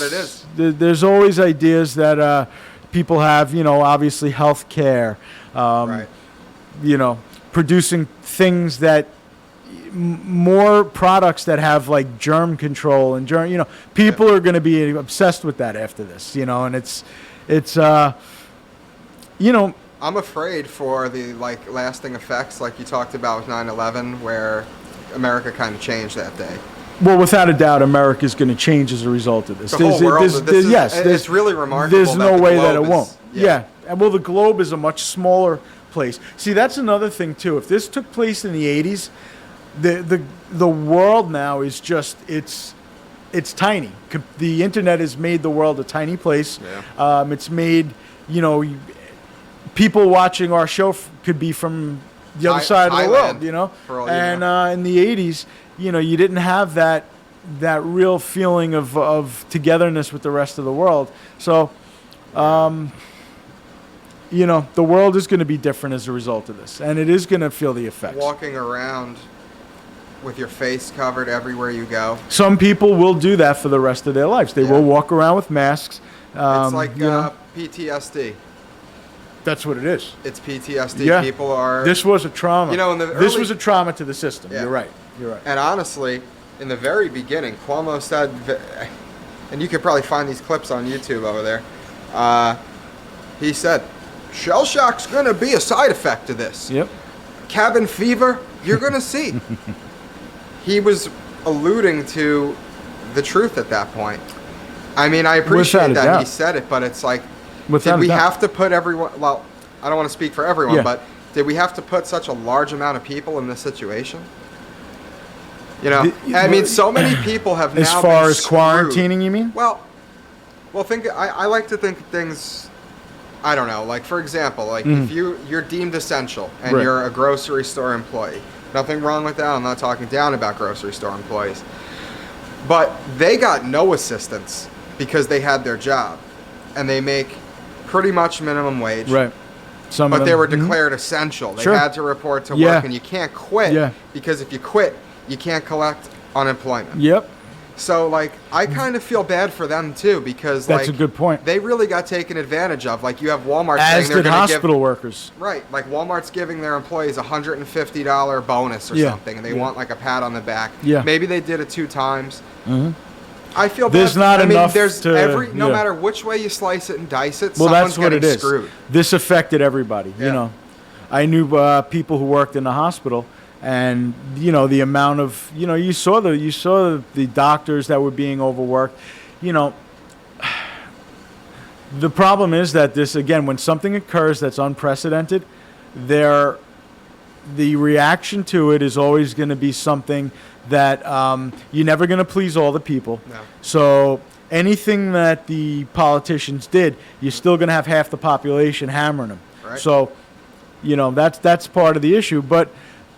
Speaker 2: it is.
Speaker 1: There's always ideas that people have. Obviously health care.
Speaker 2: Right.
Speaker 1: Producing things that more products that have like germ control and germ. People are going to be obsessed with that after this. And it's.
Speaker 2: I'm afraid for the lasting effects, like you talked about with 9/11, where America kind of changed that day.
Speaker 1: Well, without a doubt, America is going to change as a result of this.
Speaker 2: The whole world.
Speaker 1: Yes,
Speaker 2: it's really remarkable.
Speaker 1: There's no way that it
Speaker 2: globe
Speaker 1: won't.
Speaker 2: is-
Speaker 1: Yeah. And well, the globe is a much smaller place. See, that's another thing too. If this took place in the 80s, the world now is just it's tiny. The internet has made the world a tiny place.
Speaker 2: Yeah.
Speaker 1: It's made people watching our show could be from the other side of the world.
Speaker 2: for all you
Speaker 1: And
Speaker 2: know.
Speaker 1: in the 80s, you didn't have that real feeling of togetherness with the rest of the world. So, the world is going to be different as a result of this, and it is going to feel the effects.
Speaker 2: Walking around with your face covered everywhere you go.
Speaker 1: Some people will do that for the rest of their lives. They
Speaker 2: Yeah.
Speaker 1: will walk around with masks.
Speaker 2: It's like PTSD.
Speaker 1: That's what it is.
Speaker 2: It's PTSD.
Speaker 1: Yeah.
Speaker 2: People are.
Speaker 1: This was a trauma.
Speaker 2: In the
Speaker 1: this
Speaker 2: early-
Speaker 1: was a trauma to the system.
Speaker 2: Yeah.
Speaker 1: You're right.
Speaker 2: And honestly, in the very beginning, Cuomo said, and you could probably find these clips on YouTube over there. He said, "Shell shock's going to be a side effect to this.
Speaker 1: Yep.
Speaker 2: Cabin fever, you're going to see." He was alluding to the truth at that point. I mean, I appreciate
Speaker 1: Without a
Speaker 2: that
Speaker 1: doubt.
Speaker 2: he said it, but it's like,
Speaker 1: Without
Speaker 2: did
Speaker 1: a
Speaker 2: we
Speaker 1: doubt.
Speaker 2: have to put everyone? Well, I don't want to speak for everyone,
Speaker 1: Yeah.
Speaker 2: but did we have to put such a large amount of people in this situation? I mean, so many people have
Speaker 1: As
Speaker 2: now
Speaker 1: far
Speaker 2: been
Speaker 1: as
Speaker 2: screwed.
Speaker 1: quarantining, you mean?
Speaker 2: Well, think. I like to think things. I don't know. Like for example, if you're deemed essential and
Speaker 1: Right.
Speaker 2: you're a grocery store employee, nothing wrong with that. I'm not talking down about grocery store employees, but they got no assistance because they had their job, and they make pretty much minimum wage.
Speaker 1: Right. Some of
Speaker 2: But
Speaker 1: them,
Speaker 2: they were
Speaker 1: mhm.
Speaker 2: declared essential. They
Speaker 1: Sure.
Speaker 2: had to report to
Speaker 1: Yeah.
Speaker 2: work, and you can't quit
Speaker 1: Yeah.
Speaker 2: because if you quit, you can't collect unemployment.
Speaker 1: Yep.
Speaker 2: So, I kind of feel bad for them too because,
Speaker 1: That's a good point.
Speaker 2: They really got taken advantage of. Like you have Walmart
Speaker 1: As
Speaker 2: saying they're
Speaker 1: did
Speaker 2: going to
Speaker 1: hospital
Speaker 2: give
Speaker 1: workers.
Speaker 2: right. Like Walmart's giving their employees $150 bonus or
Speaker 1: Yeah.
Speaker 2: something, and they
Speaker 1: Yeah.
Speaker 2: want like a pat on the back.
Speaker 1: Yeah.
Speaker 2: Maybe they did it 2 times.
Speaker 1: Mhm.
Speaker 2: I feel
Speaker 1: There's
Speaker 2: bad.
Speaker 1: not
Speaker 2: I mean,
Speaker 1: enough
Speaker 2: there's
Speaker 1: to-
Speaker 2: no
Speaker 1: yeah.
Speaker 2: matter which way you slice it and dice it,
Speaker 1: Well,
Speaker 2: someone's
Speaker 1: that's what
Speaker 2: getting
Speaker 1: it is.
Speaker 2: screwed.
Speaker 1: This affected everybody.
Speaker 2: Yeah.
Speaker 1: I knew people who worked in the hospital, and the amount of you saw the doctors that were being overworked. you know, the problem is that this, again, when something occurs that's unprecedented, there, the reaction to it is always going to be something that you're never going to please all the people.
Speaker 2: No.
Speaker 1: So anything that the politicians did, you're still going to have half the population hammering them.
Speaker 2: Right.
Speaker 1: So, you know, that's part of the issue. But,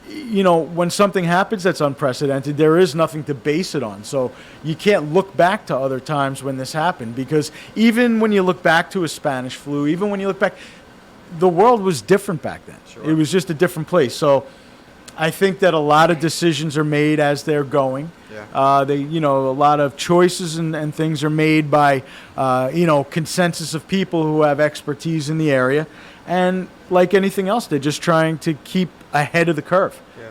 Speaker 1: you know, when something happens that's unprecedented, there is nothing to base it on. So you can't look back to other times when this happened, because even when you look back to a Spanish flu, even when you look back, the world was different back then.
Speaker 2: Sure.
Speaker 1: It was just a different place. So I think that a lot of decisions are made as they're going.
Speaker 2: Yeah.
Speaker 1: You know, a lot of choices and things are made by, you know, consensus of people who have expertise in the area. And like anything else, they're just trying to keep ahead of the curve.
Speaker 2: Yeah.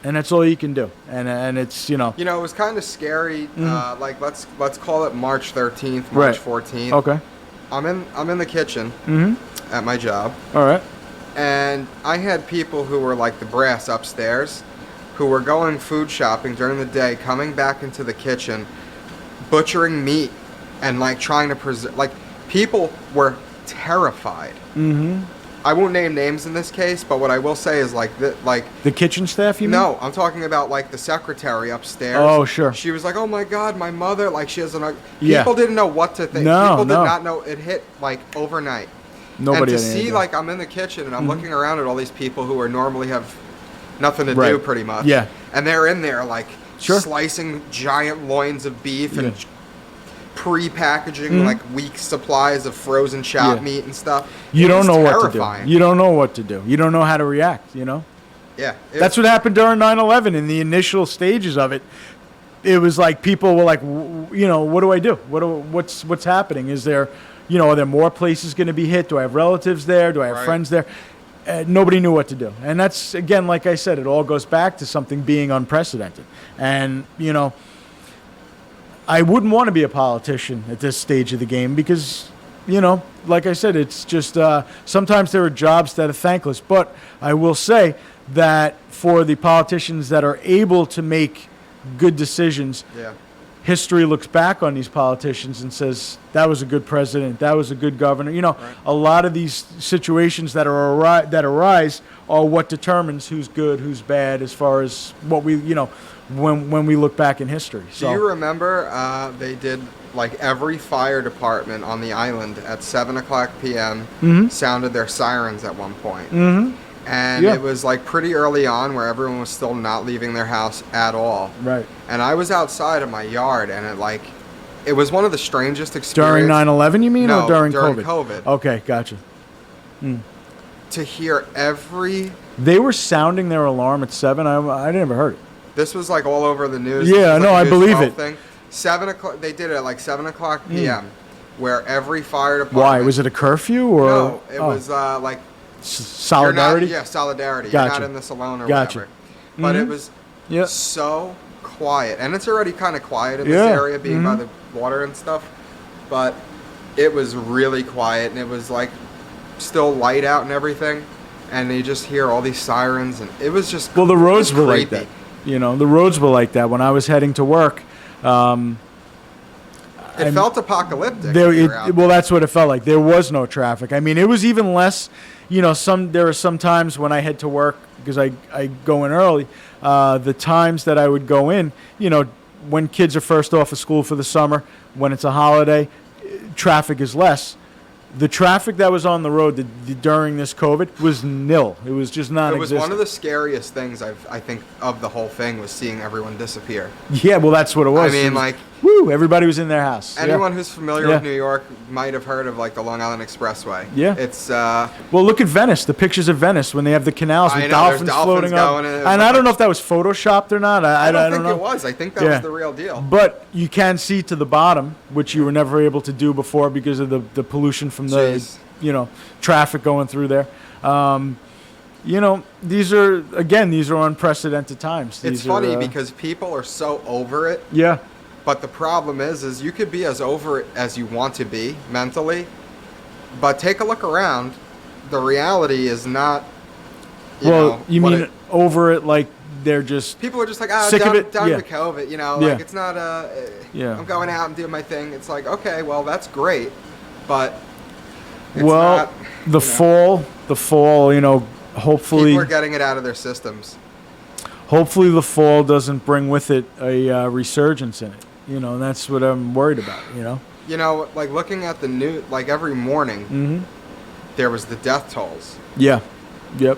Speaker 1: And that's all you can do. And it's, you know.
Speaker 2: You know, it was kind of scary. Like let's call it March 13th, March
Speaker 1: Right.
Speaker 2: 14th.
Speaker 1: Okay.
Speaker 2: I'm in the kitchen at my job,
Speaker 1: All right.
Speaker 2: and I had people who were like the brass upstairs, who were going food shopping during the day, coming back into the kitchen, butchering meat, and like trying to preserve. Like, people were terrified. I won't name names in this case, but what I will say is
Speaker 1: The kitchen staff, you mean?
Speaker 2: no, I'm talking about like the secretary upstairs.
Speaker 1: Oh, sure.
Speaker 2: She was like, "Oh my God, my mother!" Like, she has an.
Speaker 1: Yeah.
Speaker 2: People didn't know what to think.
Speaker 1: No,
Speaker 2: People did
Speaker 1: no.
Speaker 2: not know. It hit like overnight.
Speaker 1: Nobody
Speaker 2: And to
Speaker 1: had any
Speaker 2: see,
Speaker 1: idea.
Speaker 2: like, I'm in the kitchen and I'm looking around at all these people who are normally have nothing to do,
Speaker 1: Right.
Speaker 2: pretty much.
Speaker 1: Yeah.
Speaker 2: And they're in there like
Speaker 1: Sure.
Speaker 2: slicing giant loins of beef and
Speaker 1: Yeah.
Speaker 2: pre-packaging like week supplies of frozen chop
Speaker 1: Yeah.
Speaker 2: meat and stuff.
Speaker 1: You
Speaker 2: It
Speaker 1: don't
Speaker 2: was
Speaker 1: know what to
Speaker 2: terrifying.
Speaker 1: do. You don't know what to do. You don't know how to react, you know?
Speaker 2: Yeah.
Speaker 1: That's what happened during 9/11 in the initial stages of it. It was like people were like, you know, what do I do? What's happening? Is there, you know, are there more places going to be hit? Do I have relatives there? Do I have
Speaker 2: Right.
Speaker 1: friends there? Nobody knew what to do. And that's, again, like I said, it all goes back to something being unprecedented. And, you know, I wouldn't want to be a politician at this stage of the game because, you know, like I said, it's just sometimes there are jobs that are thankless. But I will say that for the politicians that are able to make good decisions,
Speaker 2: Yeah.
Speaker 1: history looks back on these politicians and says, that was a good president, that was a good governor. You know,
Speaker 2: Right.
Speaker 1: a lot of these situations that that arise are what determines who's good, who's bad, as far as what we, you know, when we look back in history.
Speaker 2: Do you remember they did like every fire department on the island at 7:00 p.m. sounded their sirens at one point. And
Speaker 1: Yeah.
Speaker 2: it was like pretty early on where everyone was still not leaving their house at all.
Speaker 1: Right.
Speaker 2: And I was outside of my yard, and it was one of the strangest
Speaker 1: During
Speaker 2: experiences.
Speaker 1: 9/11, you mean,
Speaker 2: No,
Speaker 1: or during
Speaker 2: during
Speaker 1: COVID?
Speaker 2: COVID.
Speaker 1: Okay, gotcha.
Speaker 2: To hear every.
Speaker 1: They were sounding their alarm at 7. I never heard it.
Speaker 2: This was like all over the news.
Speaker 1: Yeah,
Speaker 2: This was, like,
Speaker 1: no,
Speaker 2: a
Speaker 1: I
Speaker 2: News
Speaker 1: believe
Speaker 2: 12
Speaker 1: it.
Speaker 2: Thing. 7:00. They did it at like 7:00 p.m. Where every fire department.
Speaker 1: Why? Was it a curfew or?
Speaker 2: No, it
Speaker 1: oh,
Speaker 2: was like.
Speaker 1: solidarity.
Speaker 2: You're not, yeah, solidarity.
Speaker 1: Gotcha.
Speaker 2: You're not in this alone or
Speaker 1: Gotcha.
Speaker 2: whatever. But it
Speaker 1: Mhm.
Speaker 2: was
Speaker 1: Yeah.
Speaker 2: so quiet. And it's already kind of quiet in
Speaker 1: Yeah.
Speaker 2: this area, being by
Speaker 1: Mhm.
Speaker 2: the water and stuff. But it was really quiet, and it was like still light out and everything. And you just hear all these sirens, and it was just
Speaker 1: Well, the roads
Speaker 2: it was
Speaker 1: were like
Speaker 2: creepy.
Speaker 1: that. You know, the roads were like that when I was heading to work.
Speaker 2: It felt apocalyptic.
Speaker 1: There,
Speaker 2: when you were out
Speaker 1: well,
Speaker 2: there.
Speaker 1: that's what it felt like. There was no traffic. I mean, it was even less. You know, there are some times when I head to work because I go in early. The times that I would go in, you know, when kids are first off of school for the summer, when it's a holiday, traffic is less. The traffic that was on the road during this COVID was nil. It was just
Speaker 2: It
Speaker 1: non-existent.
Speaker 2: was one of the scariest things I think of the whole thing was seeing everyone disappear.
Speaker 1: Yeah, well, that's what it was.
Speaker 2: I mean,
Speaker 1: It was-
Speaker 2: like,
Speaker 1: woo, everybody was in their house. Yeah.
Speaker 2: anyone who's familiar
Speaker 1: Yeah.
Speaker 2: with New York might have heard of like the Long Island Expressway.
Speaker 1: Yeah.
Speaker 2: It's
Speaker 1: Well, look at Venice. The pictures of Venice when they have the canals
Speaker 2: I
Speaker 1: with
Speaker 2: know,
Speaker 1: dolphins
Speaker 2: there's dolphins
Speaker 1: floating up.
Speaker 2: going in it.
Speaker 1: And I don't know if that was photoshopped or not. I
Speaker 2: I don't
Speaker 1: don't
Speaker 2: think
Speaker 1: know.
Speaker 2: it was. I think that
Speaker 1: Yeah.
Speaker 2: was the real deal.
Speaker 1: But you can see to the bottom, which you were never able to do before because of the pollution from the
Speaker 2: Jeez.
Speaker 1: traffic going through there. These are unprecedented times.
Speaker 2: It's
Speaker 1: These
Speaker 2: funny
Speaker 1: are,
Speaker 2: because people are so over it,
Speaker 1: yeah,
Speaker 2: but the problem is you could be as over it as you want to be mentally, but take a look around. The reality is not.
Speaker 1: you
Speaker 2: what
Speaker 1: mean
Speaker 2: it-
Speaker 1: over it like they're just
Speaker 2: People are just like,
Speaker 1: sick of
Speaker 2: done,
Speaker 1: it.
Speaker 2: done
Speaker 1: Yeah.
Speaker 2: with COVID, you know,
Speaker 1: Yeah.
Speaker 2: like it's not
Speaker 1: Yeah.
Speaker 2: I'm going out and doing my thing. It's like, okay, well, that's great, but it's
Speaker 1: Well,
Speaker 2: not,
Speaker 1: the fall, hopefully,
Speaker 2: people are getting it out of their systems.
Speaker 1: hopefully the fall doesn't bring with it a resurgence in it. And that's what I'm worried about.
Speaker 2: You know, like looking at the news, like every morning,
Speaker 1: Mm-hmm.
Speaker 2: there was the death tolls.
Speaker 1: Yeah. Yep.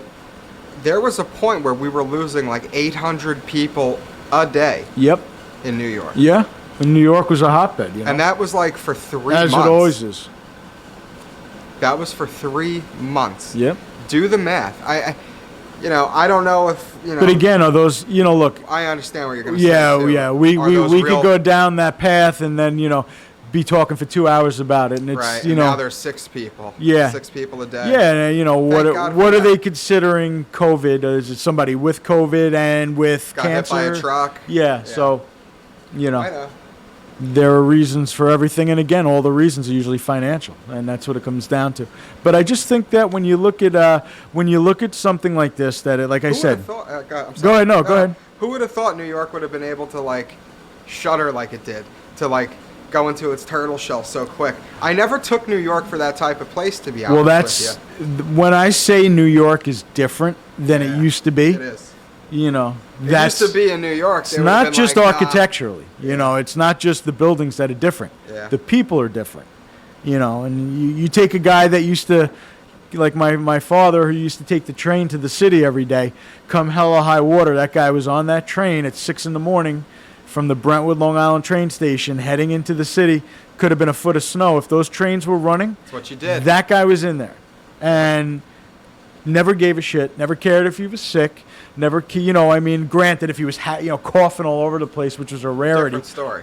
Speaker 2: There was a point where we were losing like 800 people a day
Speaker 1: Yep.
Speaker 2: in New York.
Speaker 1: Yeah. And New York was a hotbed.
Speaker 2: And that was like for 3
Speaker 1: as
Speaker 2: months.
Speaker 1: it always is.
Speaker 2: That was for 3 months.
Speaker 1: Yep.
Speaker 2: Do the math. I don't know if,
Speaker 1: But again, are those? Look.
Speaker 2: I understand what you're going to
Speaker 1: Yeah.
Speaker 2: say. too.
Speaker 1: Yeah. We
Speaker 2: Are those
Speaker 1: could
Speaker 2: real-
Speaker 1: go down that path and then be talking for 2 hours about it, and it's
Speaker 2: Right. And now there's 6 people.
Speaker 1: Yeah.
Speaker 2: 6 people a day.
Speaker 1: Yeah, and what
Speaker 2: God for
Speaker 1: what are
Speaker 2: that.
Speaker 1: they considering COVID? Is it somebody with COVID and with
Speaker 2: Got
Speaker 1: cancer?
Speaker 2: hit by a truck.
Speaker 1: Yeah, so
Speaker 2: I know.
Speaker 1: there are reasons for everything, and again, all the reasons are usually financial, and that's what it comes down to. But I just think that when you look at something like this, that like I
Speaker 2: Who
Speaker 1: said,
Speaker 2: would've thought, I'm
Speaker 1: go
Speaker 2: sorry.
Speaker 1: ahead, no, go ahead.
Speaker 2: Who would have thought New York would have been able to like shutter like it did, to like go into its turtle shell so quick? I never took New York for that type of place, to be honest.
Speaker 1: Well, that's when I say New York is different than
Speaker 2: Yeah,
Speaker 1: it used to be.
Speaker 2: It is.
Speaker 1: That's
Speaker 2: It used to be in New York.
Speaker 1: It's not just architecturally, it's not just the buildings that are different.
Speaker 2: Yeah.
Speaker 1: The people are different, and you take a guy that used to, like my father, who used to take the train to the city every day, come hell or high water, that guy was on that train at 6 a.m. from the Brentwood, Long Island train station heading into the city. Could have been a foot of snow. If those trains were running,
Speaker 2: That's what you did.
Speaker 1: that guy was in there. And never gave a shit, never cared if he was sick, never, granted, if he was, coughing all over the place, which was a rarity.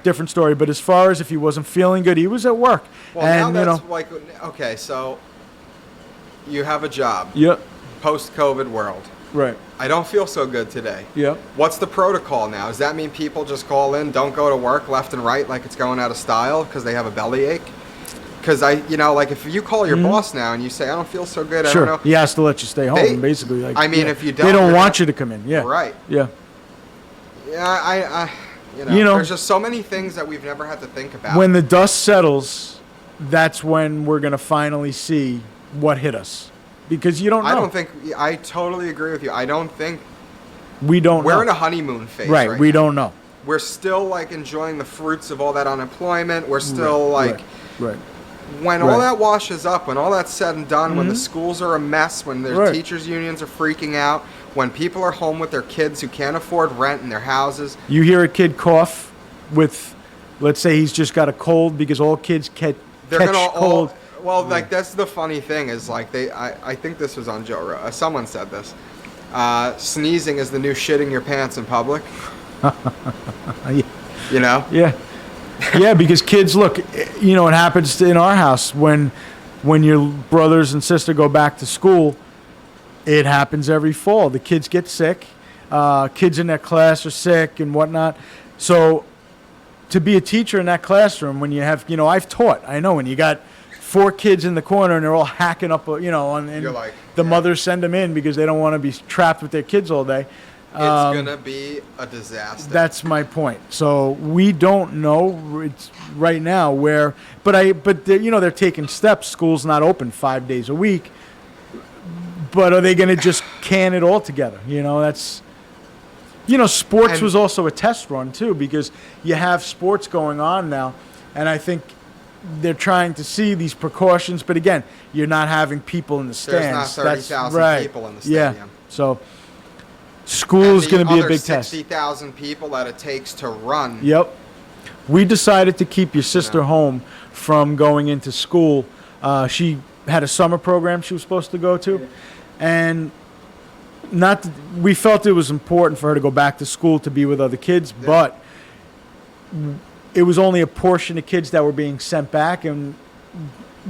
Speaker 1: Different story. But as far as if he wasn't feeling good, he was at work.
Speaker 2: Well,
Speaker 1: and,
Speaker 2: now that's like, okay, so you have a job.
Speaker 1: Yep.
Speaker 2: Post-COVID world.
Speaker 1: Right.
Speaker 2: I don't feel so good today.
Speaker 1: Yep.
Speaker 2: What's the protocol now? Does that mean people just call in, don't go to work left and right like it's going out of style because they have a bellyache? Because like if you call your boss now and you say, I don't feel so good,
Speaker 1: Sure.
Speaker 2: I don't know.
Speaker 1: He has to let you stay home, basically. Like,
Speaker 2: if you don't,
Speaker 1: they don't
Speaker 2: you're
Speaker 1: want
Speaker 2: not-
Speaker 1: you to come in. Yeah.
Speaker 2: Right.
Speaker 1: Yeah.
Speaker 2: Yeah, there's just so many things that we've never had to think about.
Speaker 1: When the dust settles, that's when we're going to finally see what hit us. Because you don't know.
Speaker 2: I totally agree with you. I don't think
Speaker 1: We don't know.
Speaker 2: we're in a honeymoon phase
Speaker 1: Right. We
Speaker 2: now.
Speaker 1: don't know.
Speaker 2: We're still like enjoying the fruits of all that unemployment. We're still
Speaker 1: Right.
Speaker 2: when all that washes up, when all that's said and done, when the schools are a mess, when there's
Speaker 1: Right.
Speaker 2: teachers unions are freaking out, when people are home with their kids who can't afford rent in their houses.
Speaker 1: You hear a kid cough with, let's say he's just got a cold, because all kids catch cold.
Speaker 2: Like that's the funny thing is like I think this was on Joe Rogan. Someone said this. Sneezing is the new shitting your pants in public.
Speaker 1: Yeah. Yeah, because kids, look, it happens in our house when your brothers and sister go back to school. It happens every fall. The kids get sick. Kids in that class are sick and whatnot. So to be a teacher in that classroom, when you have, I've taught. I know when you got 4 kids in the corner and they're all hacking up, and
Speaker 2: You're like,
Speaker 1: the mothers send them in because they don't want to be trapped with their kids all day.
Speaker 2: It's gonna be a disaster.
Speaker 1: That's my point. So we don't know right now where, but they're taking steps. School's not open 5 days a week, but are they going to just can it all together? That's, sports was also a test run too, because you have sports going on now, and I think they're trying to see these precautions. But again, you're not having people in the stands.
Speaker 2: There's not 30,000 people in the stadium.
Speaker 1: Yeah. So school's going to be a big test.
Speaker 2: 60,000 people that it takes to run.
Speaker 1: Yep. We decided to keep your sister home from going into school. She had a summer program she was supposed to go to, and we felt it was important for her to go back to school to be with other kids, but it was only a portion of kids that were being sent back, and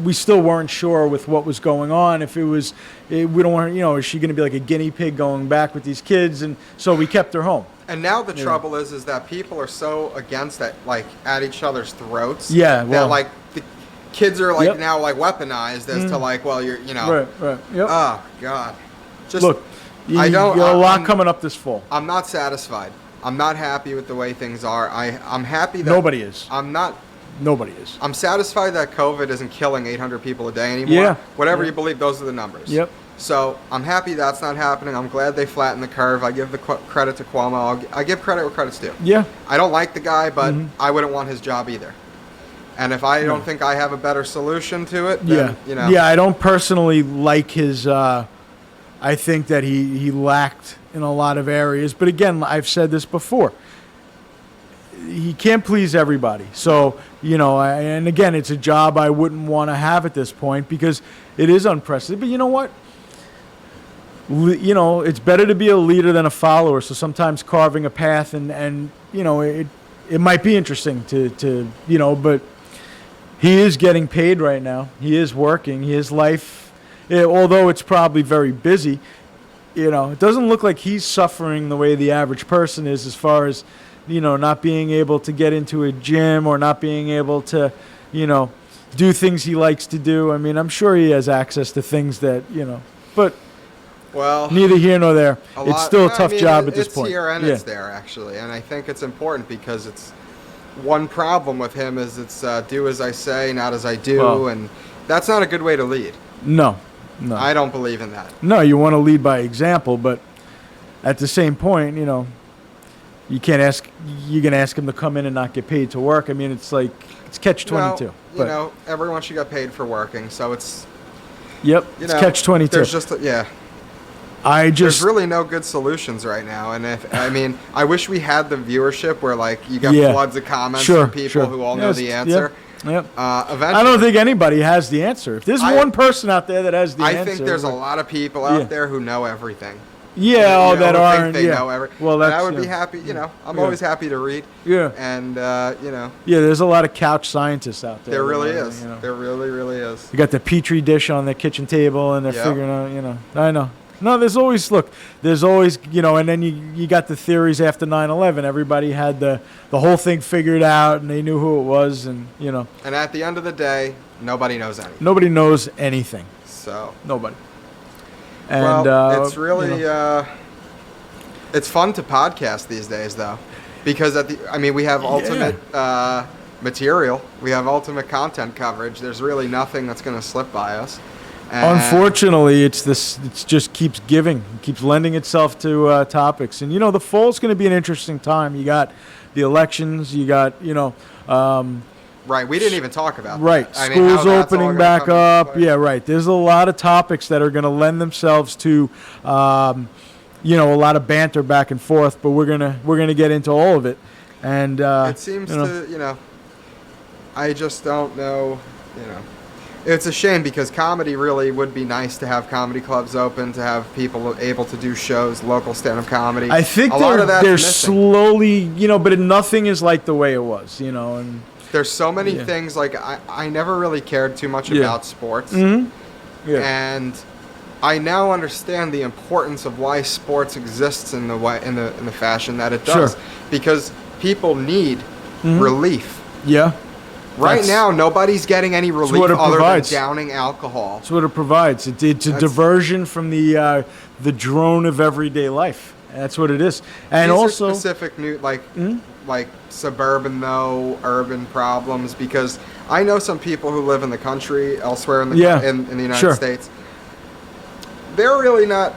Speaker 1: we still weren't sure with what was going on. If we don't want, is she going to be like a guinea pig going back with these kids? And so we kept her home.
Speaker 2: And now the trouble is that people are so against that, like at each other's throats.
Speaker 1: Yeah,
Speaker 2: that
Speaker 1: well,
Speaker 2: like the kids are like now like weaponized as to like, well, you're,
Speaker 1: Right. Yep.
Speaker 2: Oh God. Just
Speaker 1: Look,
Speaker 2: I don't.
Speaker 1: You got a lot
Speaker 2: I'm,
Speaker 1: coming up this fall.
Speaker 2: I'm not satisfied. I'm not happy with the way things are. I'm happy that
Speaker 1: Nobody is.
Speaker 2: I'm not.
Speaker 1: Nobody is.
Speaker 2: I'm satisfied that COVID isn't killing 800 people a day anymore.
Speaker 1: Yeah.
Speaker 2: Whatever
Speaker 1: Yeah.
Speaker 2: you believe, those are the numbers.
Speaker 1: Yep.
Speaker 2: So I'm happy that's not happening. I'm glad they flattened the curve. I give the credit to Cuomo. I give credit where credit's due.
Speaker 1: Yeah.
Speaker 2: I don't like the guy, but I wouldn't want his job either. And if I don't think I have a better solution to it, then,
Speaker 1: Yeah, I don't personally like his. I think that he lacked in a lot of areas. But again, I've said this before. He can't please everybody. So, and again, it's a job I wouldn't want to have at this point because it is unprecedented. But you know what? It's better to be a leader than a follower. So sometimes carving a path and it might be interesting to but he is getting paid right now. He is working. His life, although it's probably very busy, it doesn't look like he's suffering the way the average person is as far as, not being able to get into a gym or not being able to, do things he likes to do. I mean, I'm sure he has access to things that, but
Speaker 2: well,
Speaker 1: neither here nor there. It's still a tough job at this point.
Speaker 2: It's here and it's there, actually. And I think it's important because it's one problem with him is it's do as I say, not as I do.
Speaker 1: Well,
Speaker 2: and that's not a good way to lead.
Speaker 1: No.
Speaker 2: I don't believe in that.
Speaker 1: No, you want to lead by example, but at the same point, you can't ask. You can ask him to come in and not get paid to work. I mean, it's like it's catch-22.
Speaker 2: Well, everyone should get paid for working, so it's.
Speaker 1: Yep, it's catch-22.
Speaker 2: There's just there's really no good solutions right now, and I wish we had the viewership where you get floods of comments from people who all know the answer.
Speaker 1: Yep.
Speaker 2: Eventually,
Speaker 1: I don't think anybody has the answer. If there's one person out there that has the answer,
Speaker 2: I think there's a lot of people out there who know everything.
Speaker 1: Yeah, that
Speaker 2: aren't. Think they know everything.
Speaker 1: Well,
Speaker 2: I would be happy. I'm always happy to read.
Speaker 1: Yeah.
Speaker 2: And
Speaker 1: Yeah, there's a lot of couch scientists out there.
Speaker 2: There really is. There really, really is.
Speaker 1: You got the petri dish on their kitchen table, and they're figuring out. I know. No, there's always and then you got the theories after 9/11. Everybody had the whole thing figured out, and they knew who it was, and
Speaker 2: And at the end of the day, nobody knows anything.
Speaker 1: Nobody knows anything.
Speaker 2: So
Speaker 1: nobody. And
Speaker 2: it's really it's fun to podcast these days, though, because we have ultimate material. We have ultimate content coverage. There's really nothing that's going to slip by us.
Speaker 1: Unfortunately, it just keeps giving, keeps lending itself to topics. And, the fall's going to be an interesting time. You got the elections, you got,
Speaker 2: right, we didn't even talk about that.
Speaker 1: Right, schools opening back up. Yeah, right. There's a lot of topics that are going to lend themselves to, a lot of banter back and forth, but we're gonna get into all of it. And
Speaker 2: it seems I just don't know, It's a shame because comedy really would be nice to have comedy clubs open, to have people able to do shows, local stand-up comedy.
Speaker 1: I think they're slowly, but nothing is like the way it was, and
Speaker 2: there's so many things. I never really cared too much about sports, and I now understand the importance of why sports exists in the fashion that it does, because people need relief.
Speaker 1: Yeah.
Speaker 2: Right now, nobody's getting any relief other than downing alcohol.
Speaker 1: That's what it provides. It's a diversion from the drone of everyday life. That's what it is. And
Speaker 2: these
Speaker 1: also
Speaker 2: are specific new like suburban urban problems, because I know some people who live in the country elsewhere in the United States. They're really not.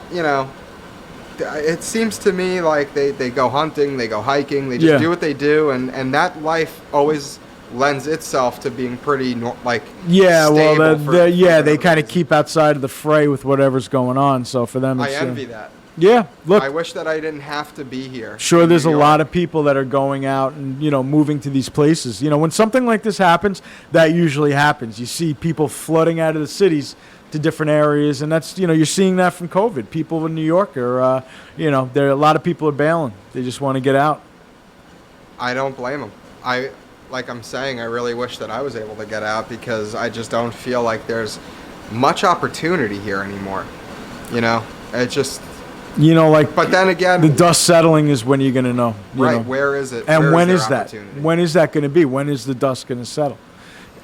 Speaker 2: It seems to me like they go hunting, they go hiking, they just do what they do, and that life always lends itself to being pretty stable.
Speaker 1: They kind of keep outside of the fray with whatever's going on. So for them,
Speaker 2: I envy that.
Speaker 1: Yeah, look.
Speaker 2: I wish that I didn't have to be here.
Speaker 1: Sure, there's a lot of people that are going out and moving to these places. When something like this happens, that usually happens. You see people flooding out of the cities to different areas, and that's you're seeing that from COVID. People in New York are there. A lot of people are bailing. They just want to get out.
Speaker 2: I don't blame them. Like I'm saying, I really wish that I was able to get out, because I just don't feel like there's much opportunity here anymore. It just... But then again...
Speaker 1: The dust settling is when you're going to know.
Speaker 2: Where is it?
Speaker 1: And when is that? When is that going to be? When is the dust going to settle?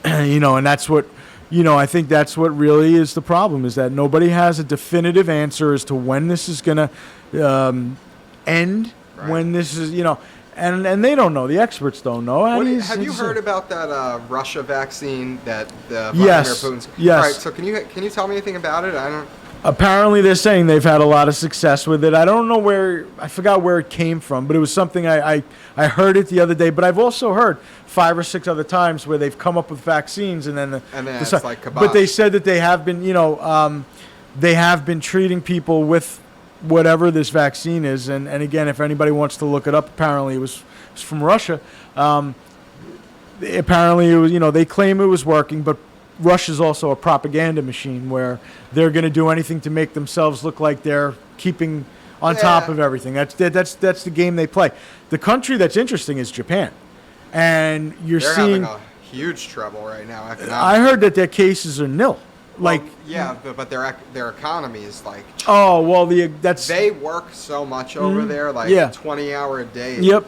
Speaker 1: And that's what... I think that's what really is the problem, is that nobody has a definitive answer as to when this is going to end,
Speaker 2: Right.
Speaker 1: when this is, and they don't know. The experts don't know.
Speaker 2: Have you heard about that Russia vaccine that Vladimir
Speaker 1: Yes.
Speaker 2: Putin's?
Speaker 1: Yes.
Speaker 2: All right, so can you tell me anything about it? I don't.
Speaker 1: Apparently, they're saying they've had a lot of success with it. I don't know I forgot where it came from, but it was something I heard it the other day. But I've also heard 5 or 6 other times where they've come up with vaccines and then
Speaker 2: It's like kibosh.
Speaker 1: But they said that they have been, they have been treating people with whatever this vaccine is. And again, if anybody wants to look it up, apparently it was from Russia. Apparently, it was, they claim it was working, but Russia's also a propaganda machine where they're going to do anything to make themselves look like they're keeping on top of everything. That's the game they play. The country that's interesting is Japan, and
Speaker 2: They're
Speaker 1: seeing.
Speaker 2: having a huge trouble right now.
Speaker 1: I heard that their cases are nil.
Speaker 2: But their economy is like.
Speaker 1: Oh well,
Speaker 2: they work so much over there, like 20-hour a day.
Speaker 1: Yep.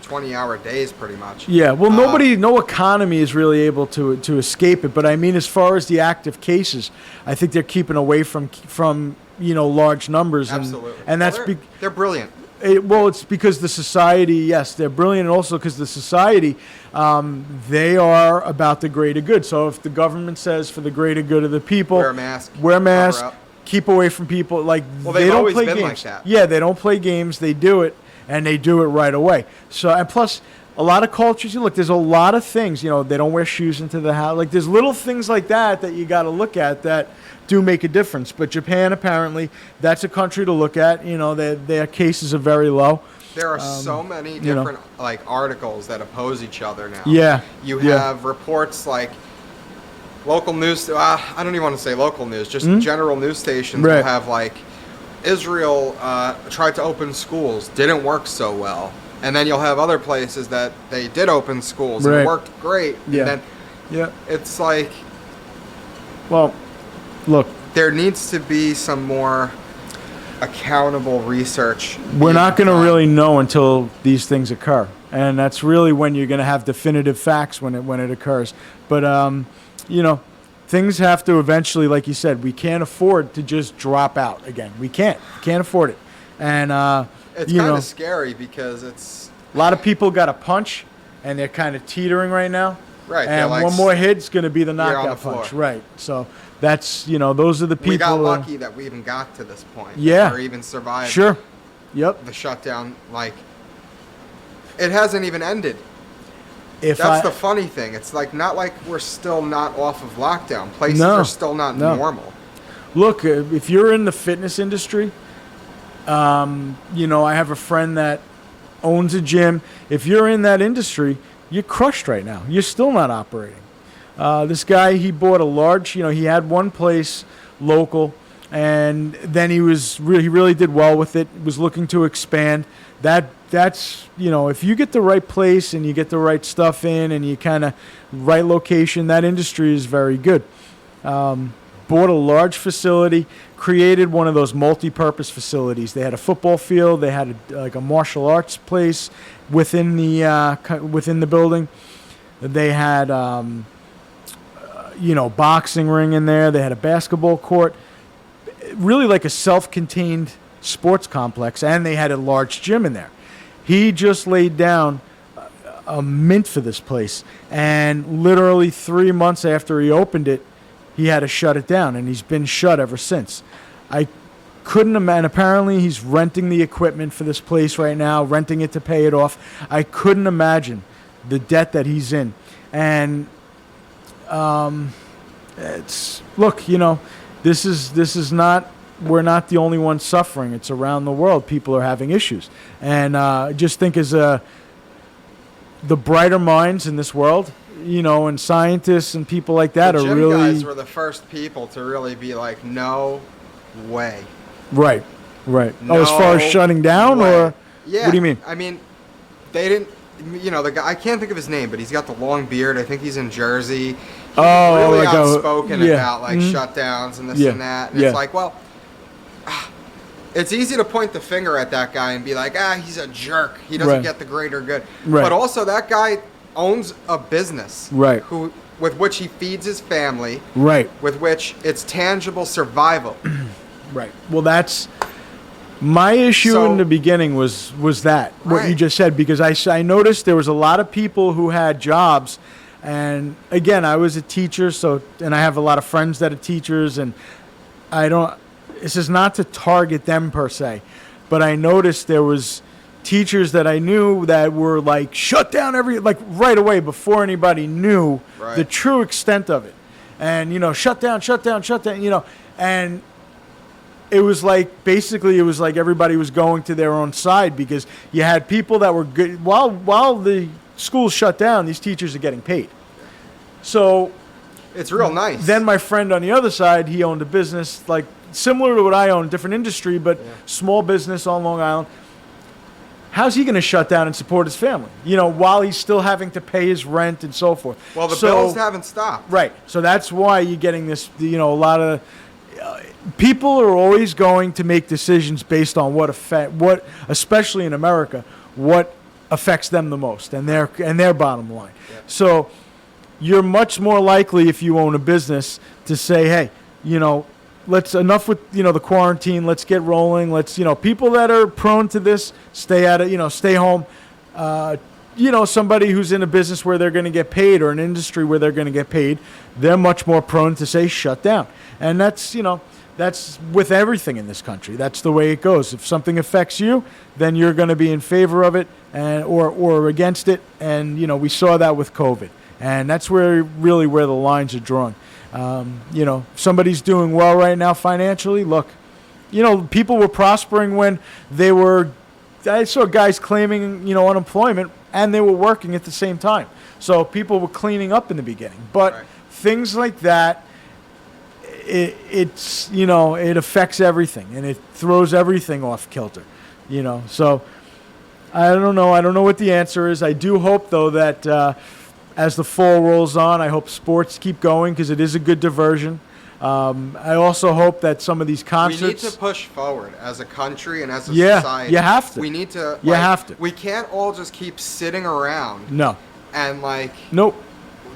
Speaker 2: 20-hour days pretty much.
Speaker 1: Yeah, well, no economy is really able to escape it. But I mean, as far as the active cases, I think they're keeping away from large numbers.
Speaker 2: Absolutely.
Speaker 1: And that's
Speaker 2: they're brilliant.
Speaker 1: It's because the society, yes, they're brilliant, and also because the society, they are about the greater good. So if the government says for the greater good of the people, wear a mask, keep away from people, they don't play games.
Speaker 2: Like that.
Speaker 1: Yeah, they don't play games. They do it. And they do it right away. So, and plus, a lot of cultures, look, there's a lot of things, they don't wear shoes into the house. Like, there's little things like that you got to look at that do make a difference. But Japan, apparently, that's a country to look at. Their cases are very low.
Speaker 2: There are so many different, articles that oppose each other now.
Speaker 1: Yeah.
Speaker 2: You have reports like local news, I don't even want to say local news, just general news stations will have, Israel tried to open schools, didn't work so well. And then you'll have other places that they did open schools and it worked great.
Speaker 1: Yeah.
Speaker 2: And then it's like...
Speaker 1: Well, look.
Speaker 2: There needs to be some more accountable research.
Speaker 1: We're not going to really know until these things occur. And that's really when you're going to have definitive facts when it occurs. But, things have to eventually, like you said, we can't afford to just drop out again. We can't afford it. And
Speaker 2: it's kind of scary because it's
Speaker 1: a lot of people got a punch, and they're kind of teetering right now.
Speaker 2: Right.
Speaker 1: And one more hit's going to be the knockout punch. Right. So that's those are the people.
Speaker 2: We got lucky that we even got to this point.
Speaker 1: Yeah.
Speaker 2: Or even survived.
Speaker 1: Sure. Yep.
Speaker 2: The shutdown, it hasn't even ended. That's the funny thing. It's not like we're still not off of lockdown. Places are still not normal.
Speaker 1: Look, if you're in the fitness industry, I have a friend that owns a gym. If you're in that industry, you're crushed right now. You're still not operating. This guy, he bought a large, he had one place local, and then he really did well with it, was looking to expand. That's if you get the right place and you get the right stuff in and you kind of right location, that industry is very good. Bought a large facility, created one of those multi-purpose facilities. They had a football field, they had a martial arts place within the building. They had boxing ring in there. They had a basketball court, really like a self-contained sports complex, and they had a large gym in there. He just laid down a mint for this place, and literally 3 months after he opened it, he had to shut it down, and he's been shut ever since. I couldn't imagine. Apparently, he's renting the equipment for this place right now, renting it to pay it off. I couldn't imagine the debt that he's in, and this is not. We're not the only ones suffering. It's around the world. People are having issues. And just think as the brighter minds in this world, and scientists and people like that
Speaker 2: the
Speaker 1: are
Speaker 2: gym
Speaker 1: really...
Speaker 2: guys were the first people to really be like, no way.
Speaker 1: Right.
Speaker 2: No
Speaker 1: as far as shutting down
Speaker 2: way.
Speaker 1: or...
Speaker 2: Yeah.
Speaker 1: What do you mean?
Speaker 2: I mean, they didn't... The guy, I can't think of his name, but he's got the long beard. I think he's in Jersey. He's really outspoken about shutdowns and this and that. And it's like, well... It's easy to point the finger at that guy and be like, he's a jerk. He doesn't get the greater good.
Speaker 1: Right.
Speaker 2: But also that guy owns a business.
Speaker 1: Right.
Speaker 2: Who with which he feeds his family,
Speaker 1: Right.
Speaker 2: with which it's tangible survival.
Speaker 1: Right. Well, that's my issue
Speaker 2: So-
Speaker 1: in the beginning was that what you
Speaker 2: Right.
Speaker 1: just said, because I noticed there was a lot of people who had jobs, and again, I was a teacher, and I have a lot of friends that are teachers, and I don't. This is not to target them per se, but I noticed there was teachers that I knew that were like shut down right away before anybody knew
Speaker 2: Right.
Speaker 1: the true extent of it, and shut down, and it was like basically it was like everybody was going to their own side, because you had people that were good while the schools shut down, these teachers are getting paid. So
Speaker 2: It's real nice.
Speaker 1: then my friend on the other side, he owned a business like similar to what I own, different industry, but small business on Long Island. How's he going to shut down and support his family? While he's still having to pay his rent and so forth.
Speaker 2: Well, the bills haven't stopped.
Speaker 1: Right. So that's why you're getting this, a lot of people are always going to make decisions based on what especially in America, what affects them the most and their bottom line.
Speaker 2: Yeah.
Speaker 1: So you're much more likely, if you own a business, to say, hey, let's enough with the quarantine. Let's get rolling. Let's people that are prone to this, stay at it. Stay home. Somebody who's in a business where they're going to get paid, or an industry where they're going to get paid, they're much more prone to say shut down. And that's that's with everything in this country. That's the way it goes. If something affects you, then you're going to be in favor of it or against it. And we saw that with COVID, and that's where the lines are drawn. If somebody's doing well right now financially, look, people were prospering when I saw guys claiming, unemployment, and they were working at the same time. So people were cleaning up in the beginning. But
Speaker 2: Right.
Speaker 1: things like that, it affects everything, and it throws everything off kilter, So I don't know. I don't know what the answer is. I do hope, though, that as the fall rolls on, I hope sports keep going, because it is a good diversion. I also hope that some of these concerts...
Speaker 2: We need to push forward as a country and as a
Speaker 1: Yeah,
Speaker 2: society.
Speaker 1: you have to.
Speaker 2: We need to.
Speaker 1: You have to.
Speaker 2: We can't all just keep sitting around
Speaker 1: No.
Speaker 2: and
Speaker 1: Nope.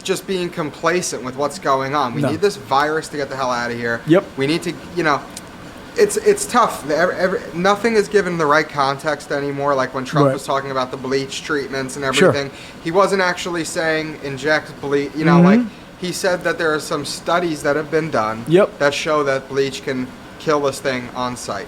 Speaker 2: just being complacent with what's going on. We
Speaker 1: No.
Speaker 2: need this virus to get the hell out of here.
Speaker 1: Yep.
Speaker 2: We need to, it's tough. Nothing is given the right context anymore. Like when Trump
Speaker 1: Right.
Speaker 2: was talking about the bleach treatments and
Speaker 1: Sure.
Speaker 2: everything, he wasn't actually saying inject bleach. He said that there are some studies that have been done
Speaker 1: Yep.
Speaker 2: that show that bleach can kill this thing on site.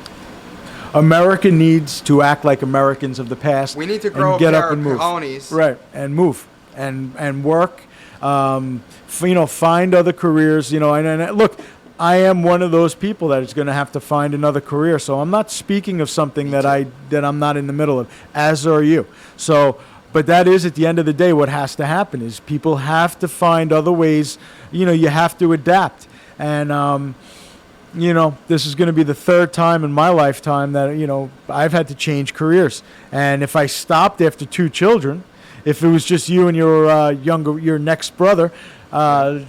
Speaker 1: America needs to act like Americans of the past.
Speaker 2: We need to grow
Speaker 1: and get
Speaker 2: a
Speaker 1: up
Speaker 2: pair
Speaker 1: and
Speaker 2: of
Speaker 1: move.
Speaker 2: cojones.
Speaker 1: Right, and move and work. Find other careers. And look, I am one of those people that is going to have to find another career. So I'm not speaking of something that I'm not in the middle of, as are you. So, but that is at the end of the day what has to happen is people have to find other ways. You have to adapt, and this is going to be the third time in my lifetime that I've had to change careers. And if I stopped after 2 children, if it was just you and your next brother, I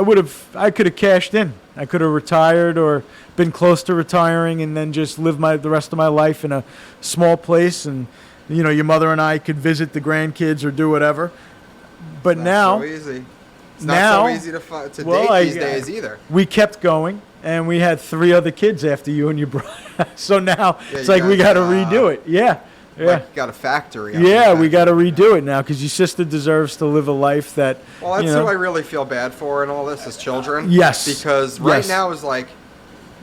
Speaker 1: could have cashed in. I could have retired or been close to retiring, and then just live the rest of my life in a small place, and your mother and I could visit the grandkids or do whatever. But now,
Speaker 2: so easy. It's not so easy to date these days either.
Speaker 1: We kept going, and we had 3 other kids after you and your brother. So now it's
Speaker 2: you
Speaker 1: like we
Speaker 2: guys,
Speaker 1: got to redo it. Yeah.
Speaker 2: Like got a factory.
Speaker 1: Yeah, we got to redo it now, because your sister deserves to live a life that.
Speaker 2: Well, that's who I really feel bad for in all this is children.
Speaker 1: Yes.
Speaker 2: Because right now is like,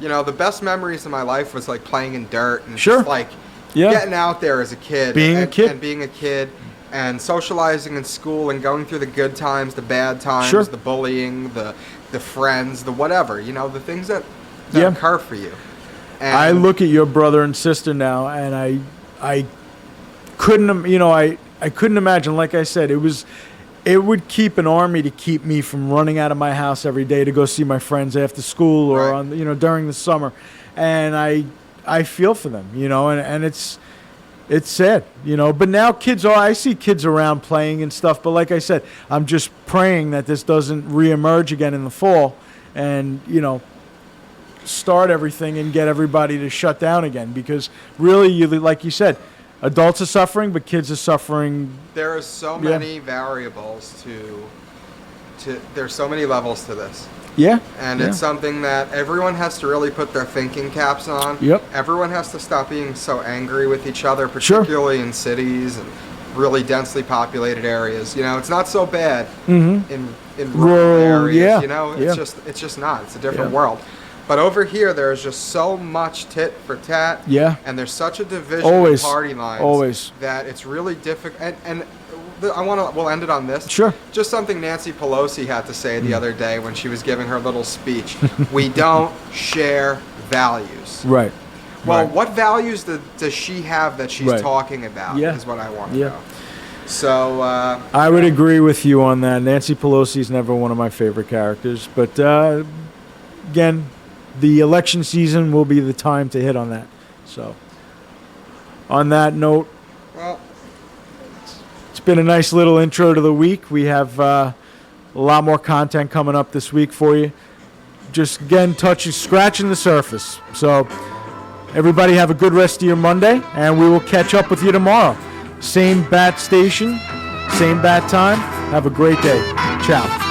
Speaker 2: the best memories of my life was like playing in dirt and
Speaker 1: Sure.
Speaker 2: just like getting out there as a kid.
Speaker 1: Being a kid.
Speaker 2: And being a kid and socializing in school and going through the good times, the bad times,
Speaker 1: Sure.
Speaker 2: the bullying, the friends, the whatever, the things that occur for you. And
Speaker 1: I look at your brother and sister now, and I couldn't, I couldn't imagine. Like I said, it would keep an army to keep me from running out of my house every day to go see my friends after school or
Speaker 2: Right.
Speaker 1: during the summer, and I feel for them, and it's sad, But now I see kids around playing and stuff. But like I said, I'm just praying that this doesn't reemerge again in the fall, and start everything and get everybody to shut down again, because really, like you said, adults are suffering, but kids are suffering.
Speaker 2: there are so many variables there's so many levels to this.
Speaker 1: Yeah.
Speaker 2: And
Speaker 1: yeah.
Speaker 2: it's something that everyone has to really put their thinking caps on.
Speaker 1: Yep.
Speaker 2: Everyone has to stop being so angry with each other, particularly in cities and really densely populated areas. You know, it's not so bad in rural areas.
Speaker 1: Yeah.
Speaker 2: You know,
Speaker 1: yeah.
Speaker 2: it's just not. It's a different
Speaker 1: Yeah.
Speaker 2: world. But over here, there's just so much tit for tat.
Speaker 1: Yeah.
Speaker 2: And there's such a division
Speaker 1: Always.
Speaker 2: in party lines.
Speaker 1: Always.
Speaker 2: That it's really difficult. And we'll end it on this.
Speaker 1: Sure.
Speaker 2: Just something Nancy Pelosi had to say the other day when she was giving her little speech. We don't share values.
Speaker 1: Right.
Speaker 2: Well,
Speaker 1: right.
Speaker 2: what values does she have that she's
Speaker 1: Right.
Speaker 2: talking about
Speaker 1: Yeah.
Speaker 2: is what I want to
Speaker 1: Yeah.
Speaker 2: know. So,
Speaker 1: I would agree with you on that. Nancy Pelosi is never one of my favorite characters. But, again, the election season will be the time to hit on that. So, on that note,
Speaker 2: well,
Speaker 1: it's been a nice little intro to the week. We have a lot more content coming up this week for you. Just, again, scratching the surface. So, everybody have a good rest of your Monday, and we will catch up with you tomorrow. Same bat station, same bat time. Have a great day. Ciao.